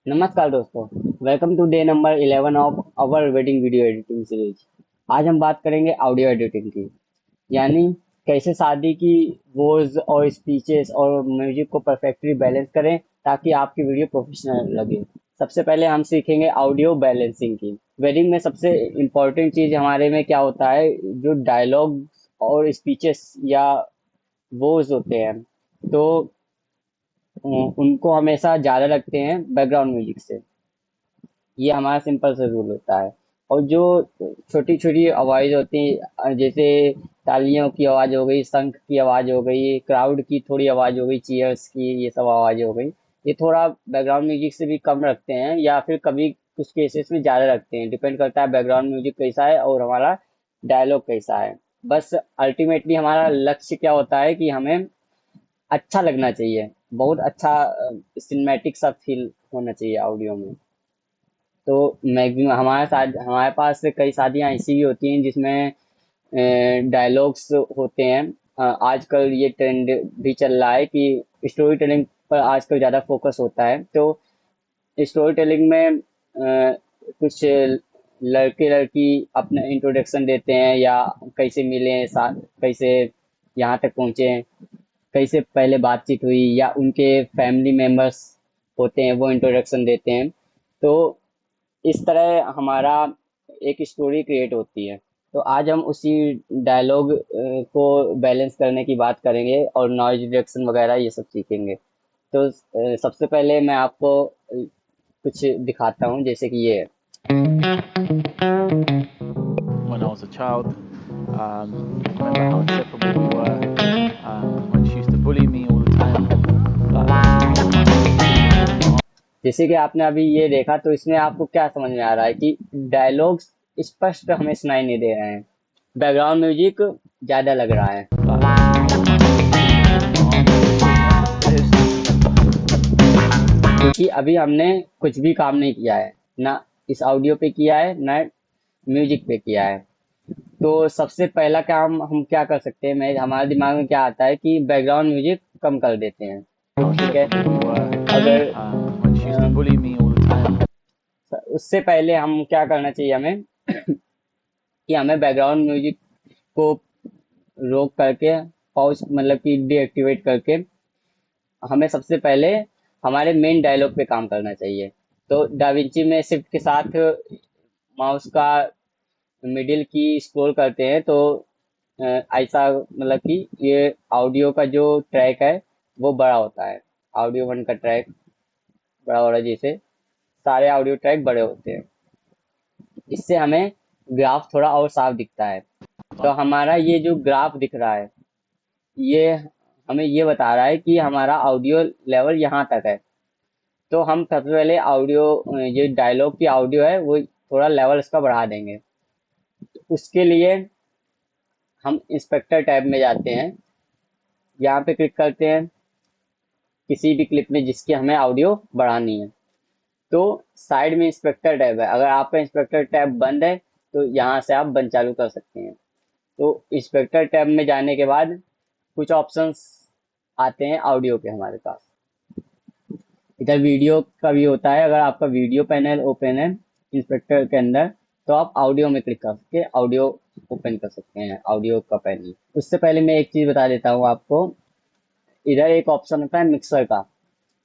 नमस्कार दोस्तों। Welcome to day number 11 of our wedding video editing series. आज हम बात करेंगे ऑडियो एडिटिंग की, यानी कैसे शादी की वॉइस और स्पीचेस और म्यूजिक को परफेक्टली बैलेंस करें ताकि आपकी वीडियो प्रोफेशनल लगे। सबसे पहले हम सीखेंगे ऑडियो बैलेंसिंग की। वेडिंग में सबसे इम्पोर्टेंट चीज़ हमारे में क्या होता है, जो डायलॉग और स्पीचेस या वॉइस होते हैं, तो उनको हमेशा ज़्यादा रखते हैं बैकग्राउंड म्यूजिक से। ये हमारा सिंपल सा रूल होता है। और जो छोटी छोटी आवाज़ होती हैं, जैसे तालियों की आवाज़ हो गई, शंख की आवाज़ हो गई, क्राउड की थोड़ी आवाज़ हो गई, चीयर्स की, ये सब आवाज़ें हो गई, ये थोड़ा बैकग्राउंड म्यूजिक से भी कम रखते हैं या फिर कभी कुछ केसेस में ज़्यादा रखते हैं। डिपेंड करता है बैकग्राउंड म्यूजिक कैसा है और हमारा डायलॉग कैसा है। बस अल्टीमेटली हमारा लक्ष्य क्या होता है कि हमें अच्छा लगना चाहिए, बहुत अच्छा सिनेमैटिक सा फील होना चाहिए ऑडियो में। तो मैक्सिमम हमारे साथ हमारे पास कई शादियाँ ऐसी भी होती हैं जिसमें डायलॉग्स होते हैं। आजकल ये ट्रेंड भी चल रहा है कि स्टोरी टेलिंग पर आजकल ज़्यादा फोकस होता है। तो स्टोरी टेलिंग में कुछ लड़के लड़की अपना इंट्रोडक्शन देते हैं, या कैसे मिले, साथ कैसे यहाँ तक पहुँचे, कैसे पहले बातचीत हुई, या उनके फैमिली मेंबर्स होते हैं वो इंट्रोडक्शन देते हैं। तो इस तरह हमारा एक स्टोरी क्रिएट होती है। तो आज हम उसी डायलॉग को बैलेंस करने की बात करेंगे और नॉइज रिडक्शन वगैरह ये सब सीखेंगे। तो सबसे पहले मैं आपको कुछ दिखाता हूँ, जैसे कि ये है। when I was a child. I remember how inseparable we were. When she used to bully me all the time. जैसे कि आपने अभी ये देखा, तो इसमें आपको क्या समझ में आ रहा है कि डायलॉग्स स्पष्ट हमें सुनाई नहीं दे रहे हैं, बैकग्राउंड म्यूजिक ज्यादा लग रहा है। क्योंकि अभी हमने कुछ भी काम नहीं किया है, ना इस ऑडियो पे किया है, ना म्यूजिक पे किया है। तो सबसे पहला काम हम क्या कर सकते हैं, मैं हमारे दिमाग में क्या आता है कि बैकग्राउंड म्यूजिक कम कर देते हैं। ठीक है। अगर When she used to bully me all the time. उससे पहले हम क्या करना चाहिए हमें कि हमें बैकग्राउंड म्यूजिक को रोक करके, पॉज मतलब कि डीएक्टिवेट करके, हमें सबसे पहले हमारे मेन डायलॉग पे काम करना चाहिए। तो डाविंची में शिफ्ट के साथ माउस का मिडिल की स्क्रॉल करते हैं, तो ऐसा मतलब कि ये ऑडियो का जो ट्रैक है वो बड़ा होता है। ऑडियो वन का ट्रैक बड़ा हो रहा है, जैसे सारे ऑडियो ट्रैक बड़े होते हैं। इससे हमें ग्राफ थोड़ा और साफ दिखता है। तो हमारा ये जो ग्राफ दिख रहा है, ये हमें ये बता रहा है कि हमारा ऑडियो लेवल यहाँ तक है। तो हम सबसे पहले ऑडियो, ये डायलॉग की ऑडियो है वो थोड़ा लेवल इसका बढ़ा देंगे। उसके लिए हम इंस्पेक्टर टैब में जाते हैं, यहाँ पे क्लिक करते हैं किसी भी क्लिप में जिसकी हमें ऑडियो बढ़ानी है। तो साइड में इंस्पेक्टर टैब है, अगर आपका इंस्पेक्टर टैब बंद है तो यहाँ से आप बंद चालू कर सकते हैं। तो इंस्पेक्टर टैब में जाने के बाद कुछ ऑप्शंस आते हैं ऑडियो के हमारे पास। इधर वीडियो का भी होता है, अगर आपका वीडियो पैनल ओपन है इंस्पेक्टर के अंदर, तो आप ऑडियो में क्लिक करके ऑडियो ओपन कर सकते हैं, ऑडियो का पैनल। उससे पहले मैं एक चीज़ बता देता हूँ आपको। इधर एक ऑप्शन होता है मिक्सर का,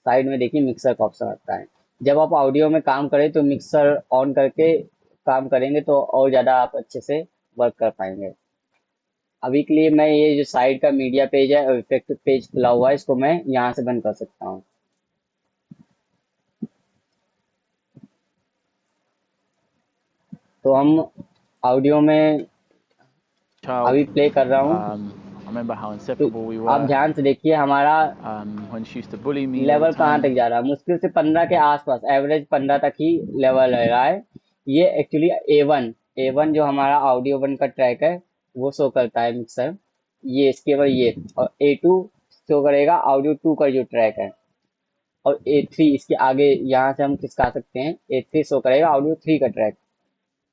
साइड में देखिए मिक्सर का ऑप्शन आता है। जब आप ऑडियो में काम करें तो मिक्सर ऑन करके काम करेंगे तो और ज़्यादा आप अच्छे से वर्क कर पाएंगे। अभी के लिए मैं ये जो साइड का मीडिया पेज है और इफेक्ट पेज खुला हुआ है, इसको मैं यहाँ से बंद कर सकता हूँ। तो हम ऑडियो में Child. अभी प्ले कर रहा हूँ। I remember how तो inseparable we आप were. ध्यान से देखिए हमारा When she used to bully me all the level कहाँ time. तक जा रहा है, मुश्किल से 15 के आसपास, एवरेज 15 तक ही लेवल रह रहा है। ये एक्चुअली ए वन जो हमारा ऑडियो वन का ट्रैक है वो शो करता है मिक्सर। ये केवल ये, और ए टू शो करेगा ऑडियो टू का जो ट्रैक है। और ए थ्री इसके आगे यहाँ से हम खिसका सकते हैं, ए थ्री शो करेगा ऑडियो थ्री का ट्रैक।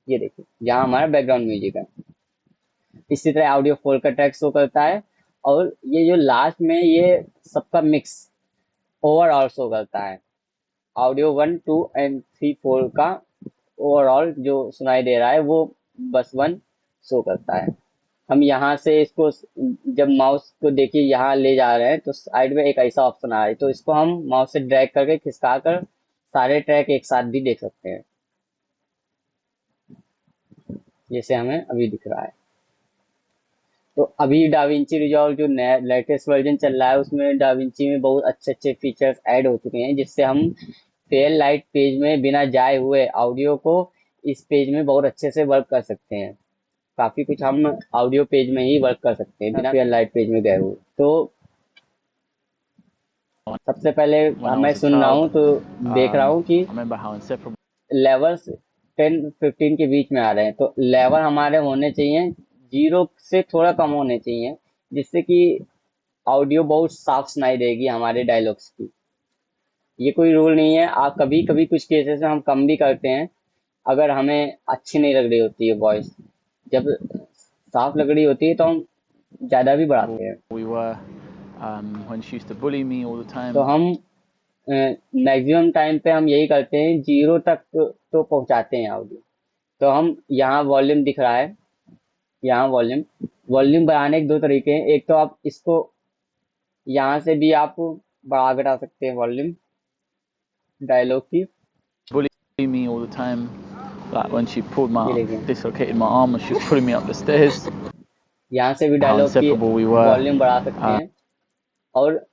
ये देखिए यहाँ हमारा बैकग्राउंड म्यूजिक है। इसी तरह ऑडियो फोर का ट्रैक शो करता है। और ये जो लास्ट में ये सबका मिक्स ओवरऑल शो करता है। ऑडियो 1 2 and 3 4 का ओवरऑल जो सुनाई दे रहा है वो बस 1 शो करता है। हम यहाँ से इसको जब माउस को देखिए यहाँ ले जा रहे हैं तो साइड में एक ऐसा ऑप्शन आ रहा है, तो इसको हम माउस से ड्रैग करके खिसका कर सारे ट्रैक एक साथ भी देख सकते हैं, जैसे हमें अभी दिख रहा है। तो अभी डाविंची रिजॉल्व जो नया लेटेस्ट वर्जन चल रहा है उसमें डाविंची में बहुत अच्छे अच्छे फीचर्स ऐड हो चुके हैं, जिससे हम फेयर लाइट पेज में बिना जाए हुए ऑडियो को इस पेज में बहुत अच्छे से वर्क कर सकते हैं। काफी कुछ हम ऑडियो पेज में ही वर्क कर सकते हैं बिना फेयर लाइट पेज में गए हुए। तो सबसे पहले When I मैं was a सुन रहा हूँ child, तो देख रहा हूँ कि I remember how inseparable levels 10 15 के बीच में आ रहे हैं, तो लेवल हमारे होने चाहिए 0 से थोड़ा कम होने चाहिए, जिससे कि ऑडियो बहुत साफ सुनाई देगी हमारे डायलॉग्स की। ये कोई रूल नहीं है, आप कभी कभी कुछ केसेस में हम कम भी करते हैं अगर हमें अच्छी नहीं लग रही होती है वॉइस। जब साफ लग रही होती है तो हम ज़्यादा भी बढ़ाते हैं। we were, when she used to bully me all the तो time. हम मैक्सिमम टाइम पे हम यही करते हैं, 0 तक तो पहुंचाते हैं ऑडियो। तो हम यहाँ वॉल्यूम दिख रहा है, यहाँ वॉल्यूम वॉल्यूम बढ़ाने के 2 तरीके हैं। एक तो आप इसको यहाँ से भी आप बढ़ा घटा सकते हैं वॉल्यूम डायलॉग की। Bully me all the time. Like when she ये देखिए dislocated my arm when she was pulling me up the stairs. यहाँ से भी How डायलॉग की inseparable we were. वॉल्यूम बढ़ा सकते हैं। और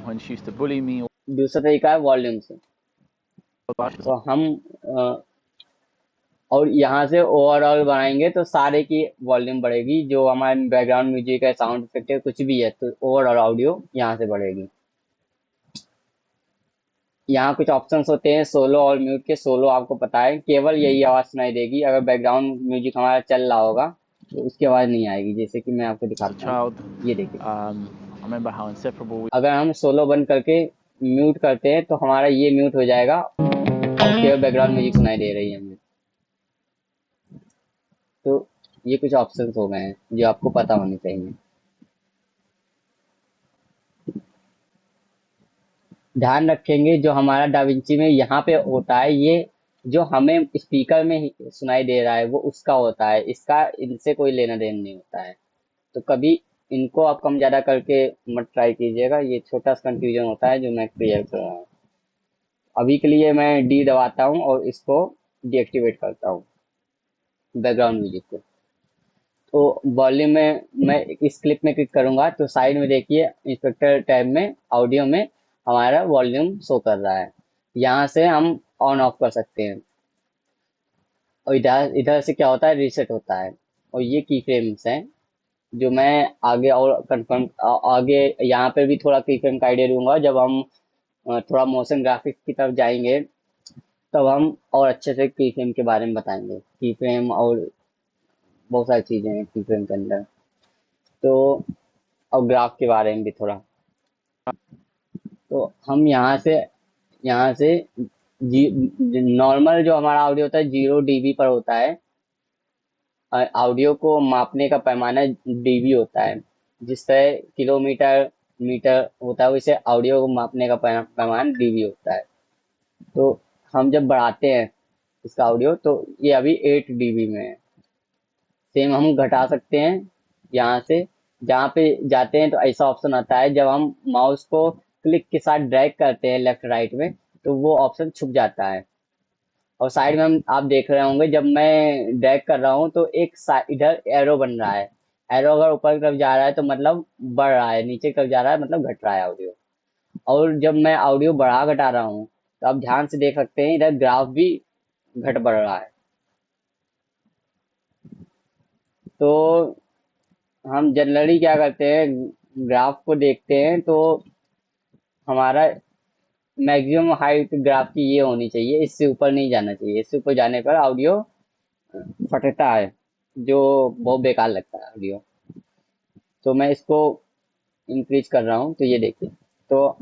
When she used to bully me. दूसरा तरीका है वॉल्यूम से। तो हम और यहाँ से ओवरऑल बनाएंगे तो सारे की वॉल्यूम बढ़ेगी, जो हमारे बैकग्राउंड म्यूजिक है, साउंड इफेक्ट है, कुछ भी है, तो ओवरऑल ऑडियो यहाँ से बढ़ेगी। यहाँ कुछ ऑप्शंस होते हैं सोलो और म्यूट के। सोलो आपको पता है केवल यही आवाज़ सुनाई देगी, अगर बैकग्राउंड म्यूजिक हमारा चल रहा होगा तो उसकी आवाज़ नहीं आएगी, जैसे कि मैं आपको As a दिखाता हूँ। child, ये देखिए I remember how inseparable. अगर हम सोलो बंद करके म्यूट करते हैं तो हमारा ये म्यूट हो जाएगा और केवल बैकग्राउंड म्यूजिक सुनाई दे रही है हमें। तो ये कुछ ऑप्शंस हो गए हैं जो आपको पता होने चाहिए। ध्यान रखेंगे जो हमारा डाविंची में यहाँ पे होता है, ये जो हमें स्पीकर में सुनाई दे रहा है वो उसका होता है, इसका इनसे कोई लेना देना नहीं होता है। तो कभी इनको आप कम ज़्यादा करके मत ट्राई कीजिएगा, ये छोटा सा कंफ्यूजन होता है जो मैं क्लियर कर रहा हूँ। अभी के लिए मैं डी दबाता हूँ और इसको डीएक्टिवेट करता हूँ बैकग्राउंड म्यूजिक को। तो वॉल्यूम में मैं इस क्लिप में क्लिक करूंगा तो साइड में देखिए इंस्पेक्टर टैब में ऑडियो में हमारा वॉल्यूम शो कर रहा है। यहाँ से हम ऑन ऑफ कर सकते हैं और इधर इधर से क्या होता है, रीसेट होता है। और ये की फ्रेम्स हैं जो मैं आगे और कंफर्म आगे यहाँ पे भी थोड़ा की फ्रेम का आइडिया दूंगा। जब हम थोड़ा मोशन ग्राफिक्स की तरफ जाएंगे तब हम और अच्छे से की फ्रेम के बारे में बताएंगे, की फ्रेम और बहुत सारी चीज़ें हैं की फ्रेम के अंदर। तो और ग्राफ के बारे में भी थोड़ा। तो हम यहाँ से नॉर्मल जो हमारा ऑडियो होता है 0 dB पर होता है। ऑडियो को मापने का पैमाना डीबी होता है, जिस तरह किलोमीटर मीटर होता है वैसे ऑडियो को मापने का पैमाना डीबी होता है। तो हम जब बढ़ाते हैं इसका ऑडियो तो ये अभी 8 dB में है। सेम हम घटा सकते हैं यहाँ से, जहाँ पे जाते हैं तो ऐसा ऑप्शन आता है, जब हम माउस को क्लिक के साथ ड्रैग करते हैं लेफ्ट राइट में तो वो ऑप्शन छुप जाता है। और साइड में हम आप देख रहे होंगे जब मैं ड्रैग कर रहा हूँ तो एक इधर एरो बन रहा है। एरो अगर ऊपर की तरफ जा रहा है तो मतलब बढ़ रहा है, नीचे की तरफ जा रहा है मतलब घट रहा है ऑडियो। और जब मैं ऑडियो बढ़ा घटा रहा हूँ तो आप ध्यान से देख सकते हैं इधर ग्राफ भी घट बढ़ रहा है। तो हम जनरली क्या करते हैं, ग्राफ को देखते हैं तो हमारा मैक्सिमम हाइट ग्राफ की ये होनी चाहिए, इससे ऊपर नहीं जाना चाहिए। इससे ऊपर जाने पर ऑडियो फटता है, जो बहुत बेकार लगता है ऑडियो। तो मैं इसको इंक्रीज कर रहा हूँ तो ये देखिए, तो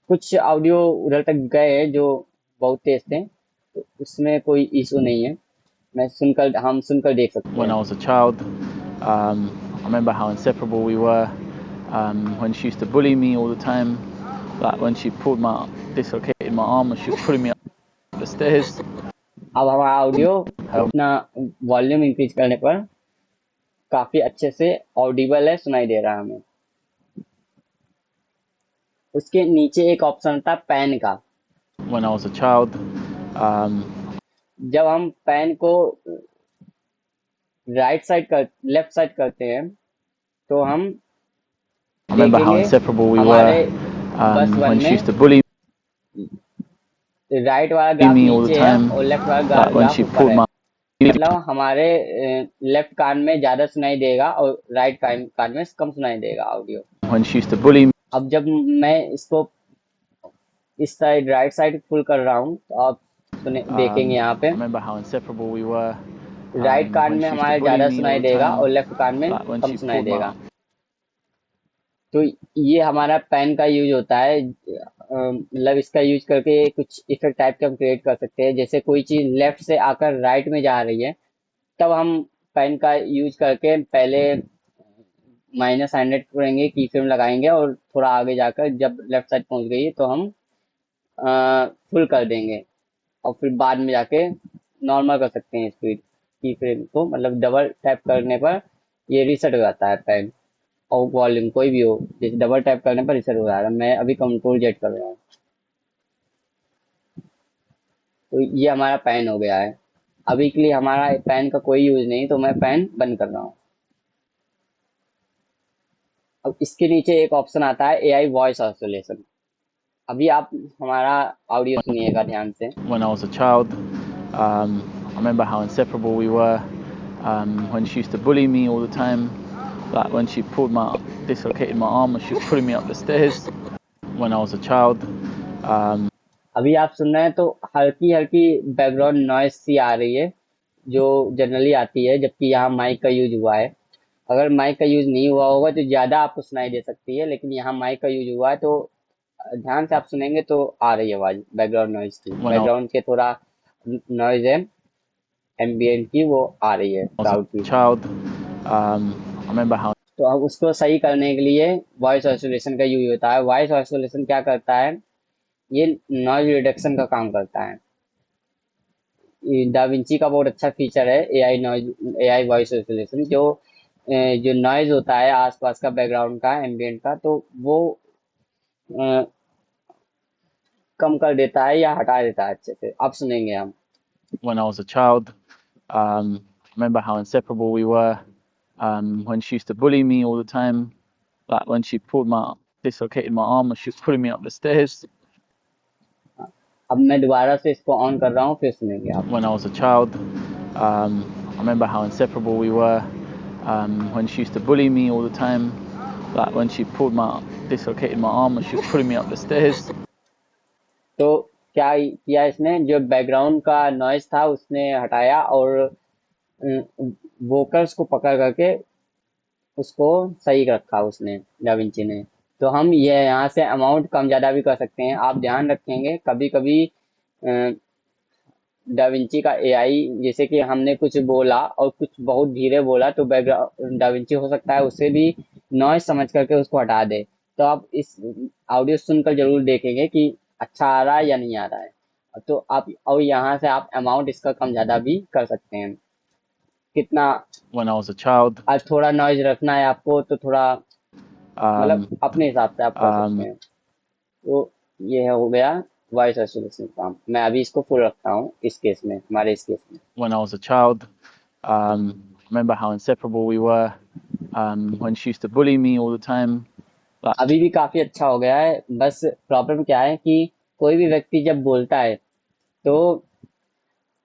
कुछ ऑडियो उधर तक गए हैं जो बहुत तेज थे, तो उसमें कोई इशू नहीं है। हम सुनकर देख सकते When हैं। I was a child, I remember how inseparable we were. When she used to bully me all the time, like when she dislocated my arm when she was pulling me up. the stairs. अब हमारा audio अपना volume increase करने पर काफी अच्छे से Audible है, सुनाई दे रहा है हमें। उसके नीचे एक ऑप्शन था पैन का। When I was a child, जब हम पैन को लेफ्ट साइड करते हैं तो हम I remember how देखेंगे inseparable we हमारे were बस वन when she में used to bully राइट वाला ग्राफ me all the नीचे है time. और लेफ्ट वाला Like when ग्राफ she ऊपर pulled है। my मतलब हमारे लेफ्ट कान में ज्यादा सुनाई देगा और राइट कान में कम सुनाई देगा audio. when she used to bully me. अब जब मैं इसको इस साइड राइट साइड फुल कर रहा हूँ तो आप देखेंगे यहाँ पे I remember how inseparable we were right कान when में she used to हमारे bully ज्यादा me all सुनाई the देगा time. और लेफ्ट कान में Like when कम she सुनाई pulled my देगा। तो ये हमारा पेन का यूज होता है। मतलब इसका यूज करके कुछ इफेक्ट टाइप के हम क्रिएट कर सकते हैं। जैसे कोई चीज लेफ्ट से आकर राइट में जा रही है तब हम पेन का यूज करके पहले -100 करेंगे, की फ्रेम लगाएंगे और थोड़ा आगे जाकर जब लेफ्ट साइड पहुंच गई है तो हम फुल कर देंगे और फिर बाद में जाके नॉर्मल कर सकते हैं स्पीड की फ्रेम को। मतलब डबल टैप करने पर ये रीसेट हो जाता है पेन और वॉल्यूम कोई भी हो, जैसे डबल टैप करने पर रीसेट हो जा रहा है। मैं अभी कंट्रोल जेड कर रहा हूँ तो ये हमारा पेन हो गया है। अभी के लिए हमारा पेन का कोई यूज नहीं तो मैं पेन बंद कर रहा हूँ। अब इसके नीचे एक ऑप्शन आता है एआई वॉइस आइसोलेशन। अभी आप हमारा ऑडियो सुनिएगा ध्यान से। When I was a child, I remember how inseparable we were when she used to bully me all the time. Like when she dislocated my arm and she was pulling me up the stairs. When I was a child, अभी आप सुन रहे हैं तो हल्की हल्की background noise सी आ रही है जो जनरली आती है जबकि यहाँ माइक का यूज हुआ है। अगर माइक का यूज नहीं हुआ होगा तो ज्यादा आपको सुनाई दे सकती है, लेकिन यहाँ माइक का यूज हुआ है तो ध्यान से आप सुनेंगे तो आ रही है आवाज बैकग्राउंड नॉइज की। when I बैकग्राउंड के थोड़ा नॉइज है एम्बियंट की, वो आ रही है was क्राउड a की। child, I remember how तो अब उसको सही करने के लिए वॉइस आइसोलेशन का यूज होता है। वॉइस आइसोलेशन क्या करता है, ये नॉइज रिडक्शन का काम करता है। डाविंची का बहुत अच्छा फीचर है एआई वॉइस आइसोलेशन। जो नॉइज होता है आसपास का बैकग्राउंड का एम्बियंट का तो वो अ, कम कर देता है या हटा देता है अच्छे से। अब सुनेंगे हम। when I was a child. Remember how inseparable we were when she used to bully me all the time. Like when she dislocated my arm and she was pulling me up the stairs. अब मैं दोबारा से इसको on कर रहा हूँ, फिर सुनेंगे आप। When I was a child, I remember how inseparable we were when she used to bully me all the time. Like when she dislocated my arm and she was pulling me up the stairs. तो क्या किया इसने, जो background का noise था उसने हटाया और वोकल्स को पकड़ करके उसको सही रखा उसने, डाविंची ने। तो हम ये यहाँ से अमाउंट कम ज्यादा भी कर सकते हैं। आप ध्यान रखेंगे कभी कभी डाविंची का एआई जैसे कि हमने कुछ बोला और कुछ बहुत धीरे बोला तो बैकग्राउंड डाविंची हो सकता है उसे भी नॉइज समझ करके उसको हटा दे। तो आप इस ऑडियो सुनकर जरूर देखेंगे कि अच्छा आ रहा है या नहीं आ रहा है। तो आप और यहाँ से आप अमाउंट इसका कम ज्यादा भी कर सकते हैं। कितना When I was a child, आज थोड़ा नॉइज रखना है आपको तो थोड़ा um, मतलब अपने हिसाब से आप कर सकते um, हैं। तो ये हो गया वॉइस आइसोलेशन काम। मैं अभी इसको फुल रखता हूँ इस केस में, हमारे इस केस में। when I was a child, remember how inseparable we were when she used to bully me all the time. Like अभी भी काफी अच्छा हो गया है। बस प्रॉब्लम क्या है कि कोई भी व्यक्ति जब बोलता है तो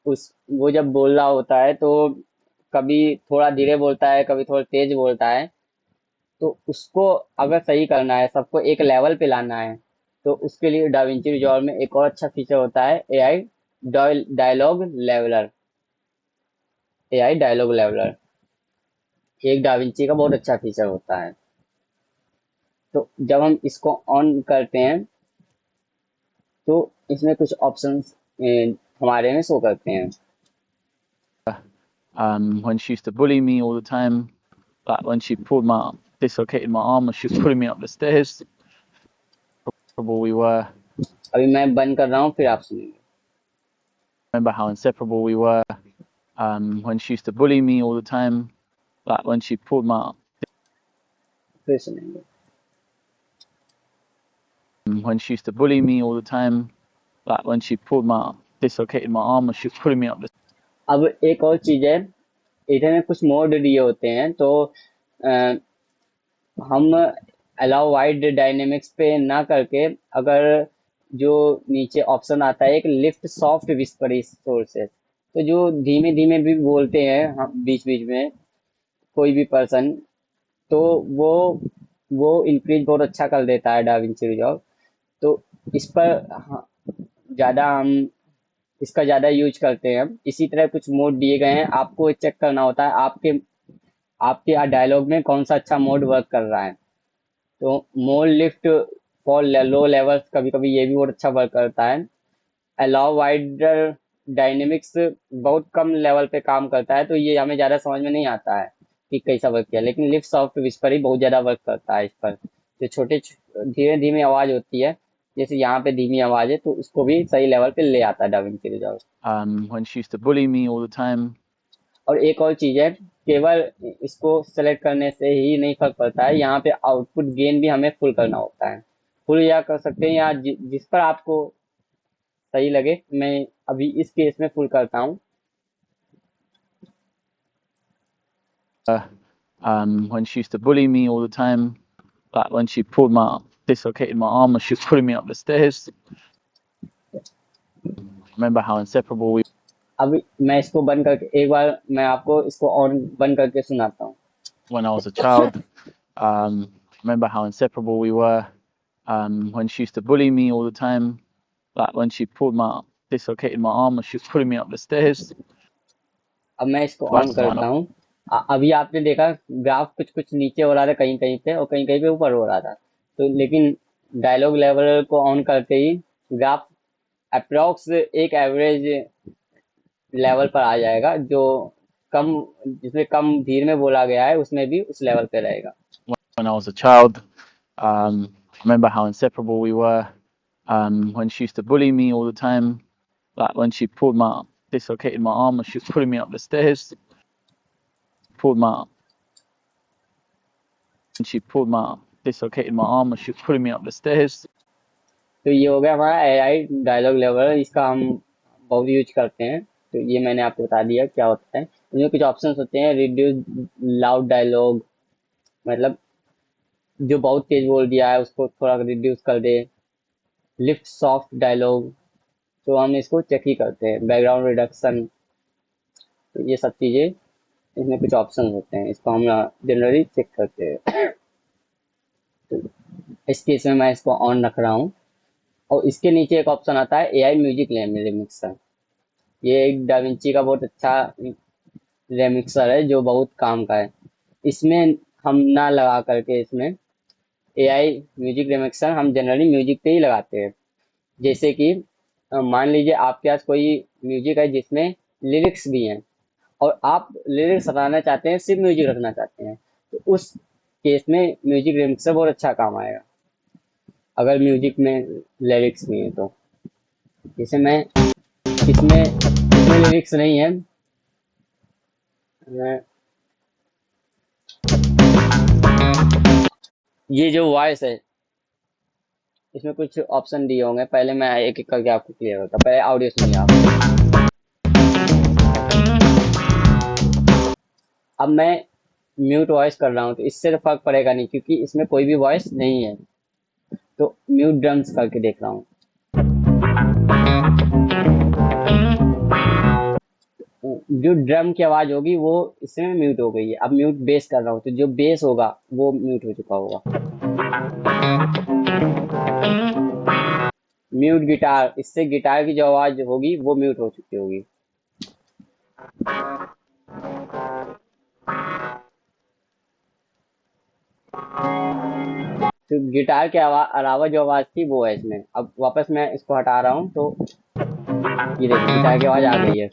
उस वो जब बोल रहा होता है तो कभी थोड़ा धीरे बोलता है, कभी थोड़ा तेज बोलता है। तो उसको अगर सही करना है, सबको एक लेवल पे लाना है, तो उसके लिए डाविंची रिजॉल्व में एक और अच्छा फीचर होता है AI dialogue leveler. AI dialogue leveler एक डाविंची का बहुत अच्छा फीचर होता है। तो जब हम इसको ऑन करते हैं तो इसमें कुछ ऑप्शंस हमारे में शो करते हैं। when she used to bully me all the time. Like when she dislocated my arm and she was pulling me up the stairs. We were अभी मैं बंद कर रहा हूँ, फिर आप सुनेंगे। remember how inseparable we were when she used to bully me all the time. Like when she pulled my फिर सुनेंगे। when she used to bully me all the time. Like when she dislocated my arm and she was pulling me up the अब एक और चीज है, इधर में कुछ मोड दिए होते हैं, तो अ, हम अलाउ वाइड डायनेमिक्स पे ना करके, अगर जो नीचे ऑप्शन आता है एक लिफ्ट सॉफ्ट विस्पर सोर्सेस, तो जो धीमे धीमे भी बोलते हैं हम बीच बीच में कोई भी पर्सन, तो वो वो इंक्रीज बहुत अच्छा कर देता है डाविंची रिजॉल्व। तो इस पर ज़्यादा हम इसका ज़्यादा यूज करते हैं हम। इसी तरह कुछ मोड दिए गए हैं, आपको चेक करना होता है आपके आपके डायलॉग में कौन सा अच्छा मोड वर्क कर रहा है। तो mode lift for low levels, कभी कभी ये भी बहुत अच्छा वर्क करता है। अलाउ वाइडर डायनेमिक्स बहुत कम लेवल पे काम करता है, तो ये हमें ज़्यादा समझ में नहीं आता है कि कैसा वर्क किया, लेकिन लिफ्ट सॉफ्ट विस्पर ही बहुत ज़्यादा वर्क करता है इस पर। जो छोटे धीरे धीमे आवाज़ होती है, जैसे यहाँ पे धीमी आवाज़ है, तो उसको भी सही लेवल पे ले आता है da Vinci resolve. when she used to bully me all the time. और एक और चीज़ है, केवल इसको सेलेक्ट करने से ही नहीं फर्क पड़ता है, यहाँ पे आउटपुट गेन भी हमें फुल करना होता है। फुल या कर सकते हैं या जिस पर आपको सही लगे। मैं अभी इस केस में फुल करता हूँ। When she used to bully me all the time, like when she dislocated my arm and she was pulling me up the stairs. Remember how inseparable we अभी मैं इसको बंद करके, एक बार मैं आपको इसको ऑन बंद करके सुनाता हूँ। when I was a child. Remember how inseparable we were when she used to bully me all the time. Like when she dislocated my arm and she was pulling me up the stairs. अब मैं इसको on Like, करता हूँ। अभी आपने देखा graph कुछ कुछ नीचे हो रहा था कहीं कहीं पे, और कहीं कहीं पे ऊपर हो रहा था। तो लेकिन डायलॉग लेवल को ऑन करते ही ग्राफ अप्रोक्स एक एवरेज लेवल पर आ जाएगा, जो कम जिसमें कम धीर में बोला गया है उसमें भी उस लेवल पे रहेगा। when I was a child. Remember how inseparable we were when she used to bully me all the time. Like when she dislocated my arm and she was pulling me up the stairs. Dislocated my arm and she was pulling me up the stairs. तो ये हो गया हमारा AI dialogue level, इसका हम बहुत use करते हैं। तो ये मैंने आपको बता दिया क्या होता है। इसमें कुछ ऑप्शंस होते हैं, रिड्यूस लाउड डायलॉग, मतलब जो बहुत तेज बोल दिया है उसको थोड़ा रिड्यूस कर दे। लिफ्ट सॉफ्ट डायलॉग, तो हम इसको चेक ही करते हैं। बैकग्राउंड रिडक्शन, तो ये सब चीज़ें इसमें कुछ ऑप्शन होते हैं, इसको हम जनरली चेक करते हैं। तो इस केस में मैं इसको ऑन रख रहा हूँ। और इसके नीचे एक ऑप्शन आता है एआई म्यूजिक रिमिक्सर। ये एक डाविंची का बहुत अच्छा रिमिक्सर है जो बहुत काम का है। इसमें हम ना लगा करके, इसमें एआई म्यूजिक रिमिक्सर हम जनरली म्यूजिक पे ही लगाते हैं। जैसे कि मान लीजिए आपके पास कोई म्यूजिक है जिसमें लिरिक्स भी हैं, और आप लिरिक्स हटाना चाहते हैं, सिर्फ म्यूजिक रखना चाहते हैं, तो उस केस में म्यूजिक रिमिक्सर बहुत अच्छा काम आएगा, अगर म्यूजिक में लिरिक्स भी हैं तो। जैसे मैं इसमें इसमें लिरिक्स नहीं है, मैं ये जो वॉइस है इसमें कुछ ऑप्शन दिए होंगे, पहले मैं एक एक करके आपको क्लियर होता, पहले ऑडियो सुनिए आप। अब मैं म्यूट वॉइस कर रहा हूँ, तो इससे तो फर्क पड़ेगा नहीं क्योंकि इसमें कोई भी वॉइस नहीं है। तो म्यूट ड्रम्स करके देख रहा हूँ। जो ड्रम की आवाज होगी वो इसमें म्यूट हो गई है। अब म्यूट बेस कर रहा हूँ, तो जो बेस होगा वो म्यूट हो चुका होगा। म्यूट गिटार, इससे गिटार की जो आवाज होगी वो म्यूट हो चुकी होगी। तो गिटार के अलावा जो आवाज थी वो है इसमें। अब वापस मैं इसको हटा रहा हूँ, तो ये देखिए गिटार की आवाज आ गई है।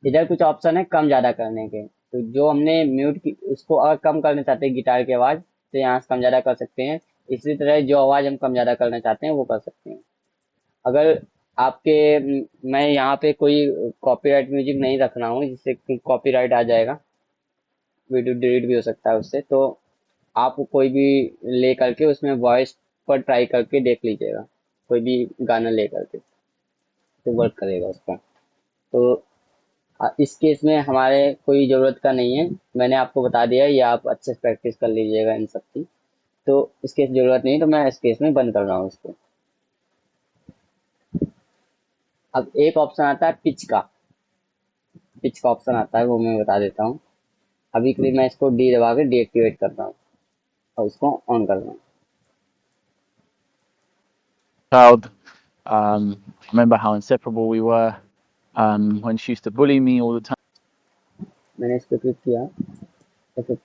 इधर कुछ ऑप्शन है कम ज्यादा करने के, तो जो हमने म्यूट की उसको अगर कम करना चाहते हैं गिटार की आवाज, तो यहाँ से कम ज्यादा कर सकते हैं। इसी तरह जो आवाज हम कम ज्यादा करना चाहते हैं वो कर सकते हैं। अगर मैं यहाँ पे कोई कॉपीराइट म्यूजिक नहीं रख रहा हूँ, जिससे कि कॉपीराइट आ जाएगा, वीडियो डिलीट भी हो सकता है उससे। तो आप कोई भी ले करके उसमें वॉइस पर ट्राई करके देख लीजिएगा, कोई भी गाना ले करके, तो वर्क करेगा उसका। तो इस केस में हमारे कोई ज़रूरत का नहीं है, मैंने आपको बता दिया, ये आप अच्छे से प्रैक्टिस कर लीजिएगा इन सब की। तो इस केस ज़रूरत नहीं, तो मैं इस केस में बंद कर रहा हूँ इसको। अब एक ऑप्शन आता है पिच का, पिच का ऑप्शन आता है, वो मैं बता देता हूँ। अभी के लिए मैं इसको डी दबा के डीएक्टिवेट कर रहा हूँ और उसको ऑन कर रहा हूँ। Child, I remember how inseparable we were when she used to bully me all the time. मैंने इस पर क्लिक किया, तो फिर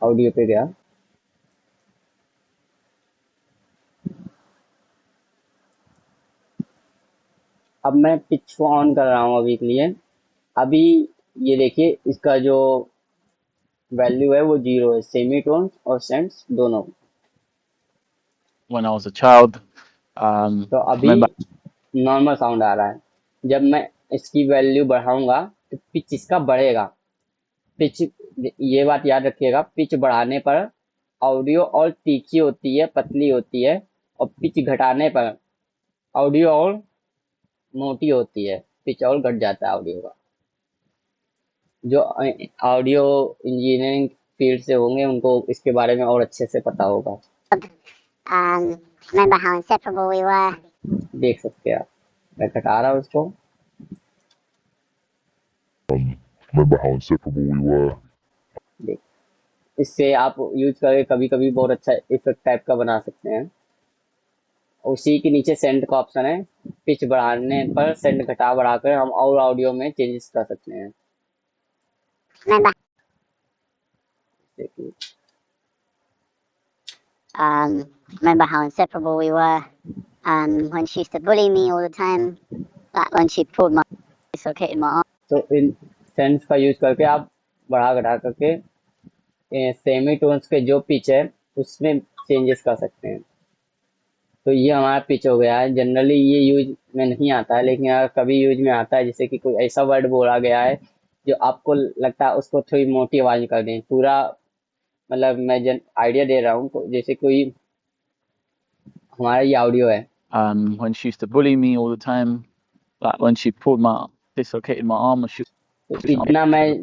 ऑडियो पे गया। अब मैं पिच को ऑन कर रहा हूँ अभी के लिए। अभी ये देखिए, इसका जो वैल्यू है वो 0 है, सेमीटोन और सेंट्स दोनों। When I was a child, तो I अभी remember नॉर्मल साउंड आ रहा है। जब मैं इसकी वैल्यू बढ़ाऊंगा तो पिच इसका बढ़ेगा। पिच, ये बात याद रखिएगा, पिच बढ़ाने पर ऑडियो और तीखी होती है, पतली होती है, और पिच घटाने पर ऑडियो और मोटी होती है, पिच और घट जाता है ऑडियो का। जो ऑडियो इंजीनियरिंग फील्ड से होंगे उनको इसके बारे में और अच्छे से पता होगा। Remember how inseparable we were. देख सकते हैं आप, मैं घटा रहा हूँ उसको। Remember how inseparable we were. देख, इससे आप यूज करके कभी कभी बहुत अच्छा इफेक्ट टाइप का बना सकते हैं। उसी के नीचे सेंड का ऑप्शन है, पिच बढ़ाने पर सेंड घटा बढ़ाकर हम और ऑडियो में चेंजेस कर सकते हैं। Remember, देखिए, remember how inseparable we were when she used to bully me all the time. Like when she pulled my dislocated my arm. तो इन सेंस का यूज करके आप बढ़ा घटा करके सेमी टोन्स के जो पिच है उसमें चेंजेस कर सकते हैं। तो ये हमारा पिच हो गया है। जनरली ये यूज में नहीं आता है, लेकिन अगर कभी यूज में आता है, जैसे कि कोई ऐसा वर्ड बोला गया है जो आपको लगता है उसको थोड़ी मोटी आवाज में कर दें पूरा, मतलब मैं आइडिया दे रहा हूँ, जैसे कोई हमारा ये ऑडियो है, when she used to bully me all the time, like when she dislocated my arm, or she तो इतना मैं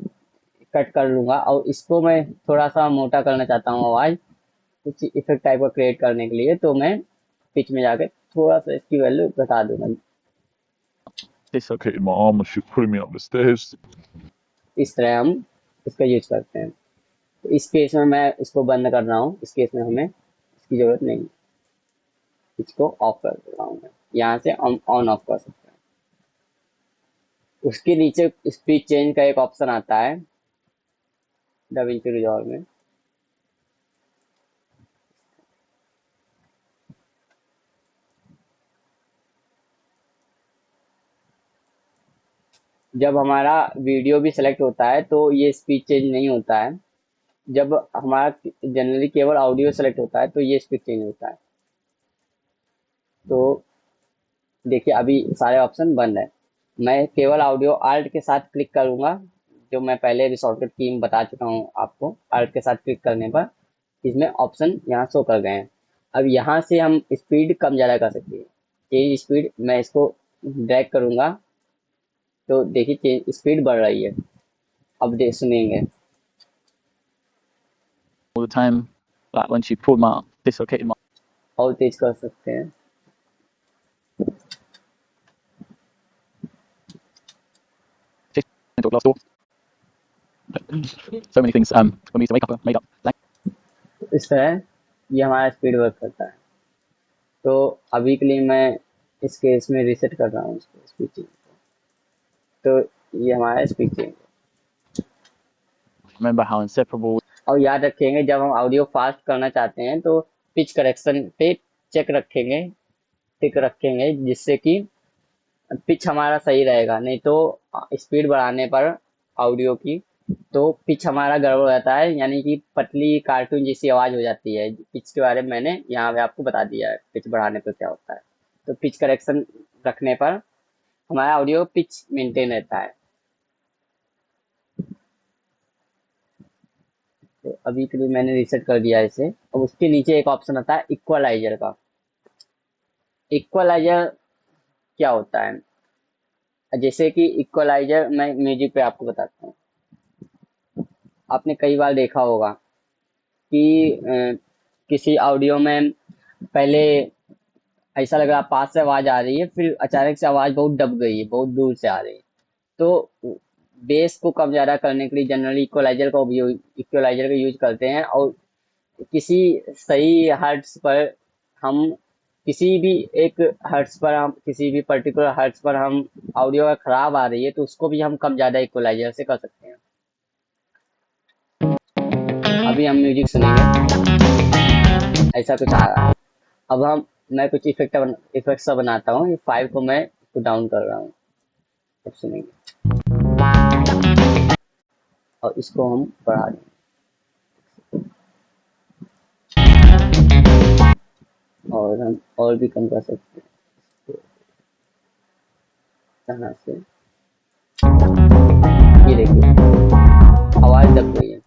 कट कर लूंगा और इसको मैं थोड़ा सा मोटा करना चाहता हूँ आवाज, कुछ इफेक्ट टाइप का क्रिएट करने के लिए, तो मैं पिच में जाके थोड़ा सा इसकी वैल्यू घटा दूंगा। Dislocated my arm when she was pulling me up the stairs. इस तरह हम इसका यूज करते हैं। तो इस केस में मैं इसको बंद कर रहा हूँ, इस केस में हमें इसकी जरूरत नहीं, इसको ऑफ कर रहा हूँ मैं, यहाँ से हम ऑन ऑफ कर सकते हैं। उसके नीचे स्पीड चेंज का एक ऑप्शन आता है DaVinci Resolve में। जब हमारा वीडियो भी सेलेक्ट होता है तो ये स्पीड चेंज नहीं होता है। जब हमारा जनरली केवल ऑडियो सेलेक्ट होता है तो ये स्पीड चेंज होता है। तो देखिए, अभी सारे ऑप्शन बंद है। मैं केवल ऑडियो आल्ट के साथ क्लिक करूंगा, जो मैं पहले भी शॉर्टकट की में बता चुका हूँ आपको। आल्ट के साथ क्लिक करने पर इसमें ऑप्शन यहाँ शो कर गए हैं। अब यहाँ से हम स्पीड कम ज़्यादा कर सकते हैं। चेंज स्पीड, मैं इसको ड्रैग करूंगा तो देखिए स्पीड बढ़ रही है। अब देख सुनेंगे, all the time, like when she dislocated my और तेज कर सकते हैं। into a glass door. So many things. When we used to made up तो इस तरह ये हमारा स्पीड वर्क करता है। तो अभी के लिए मैं इस केस में रीसेट कर रहा हूँ इसको, स्पीड चेंज को। तो ये हमारा स्पीड चेंज है। remember how inseparable और याद रखेंगे, जब हम ऑडियो फास्ट करना चाहते हैं तो पिच करेक्शन पे चेक रखेंगे, टिक रखेंगे, जिससे कि पिच हमारा सही रहेगा। नहीं तो स्पीड बढ़ाने पर ऑडियो की तो पिच हमारा गड़बड़ हो जाता है, यानी कि पतली कार्टून जैसी आवाज हो जाती है। पिच के बारे में मैंने यहाँ पे आपको बता दिया है, पिच बढ़ाने पर क्या होता है। तो पिच करेक्शन रखने पर हमारा ऑडियो पिच मेंटेन रहता है। तो अभी के लिए मैंने रीसेट कर दिया इसे। अब उसके नीचे एक ऑप्शन आता है इक्वलाइजर का। इक्वलाइजर क्या होता है? जैसे कि इक्वलाइजर मैं म्यूजिक पे आपको बताता हूँ। आपने कई बार देखा होगा कि किसी ऑडियो में पहले ऐसा लग रहा पास से आवाज आ रही है, फिर अचानक से आवाज बहुत दब गई है, बहुत दूर से आ रही है। तो बेस को कम ज्यादा करने के लिए जनरली इक्वलाइजर का यूज करते हैं। और किसी सही हर्ट्ज पर हम किसी भी एक हर्ट्ज पर हम किसी भी पर्टिकुलर हर्ट्ज पर हम ऑडियो अगर खराब आ रही है तो उसको भी हम कम ज्यादा इक्वलाइजर से कर सकते हैं। अभी हम म्यूजिक सुनेंगे, ऐसा कुछ आ रहा है। अब मैं कुछ इफेक्ट सा बनाता हूँ। ये 5 को मैं इसको डाउन कर रहा हूँ, अब सुनेंगे। और इसको हम बढ़ा देंगे, और हम और भी कम कर सकते हैं। यहाँ से ये देखिए आवाज दब गई है।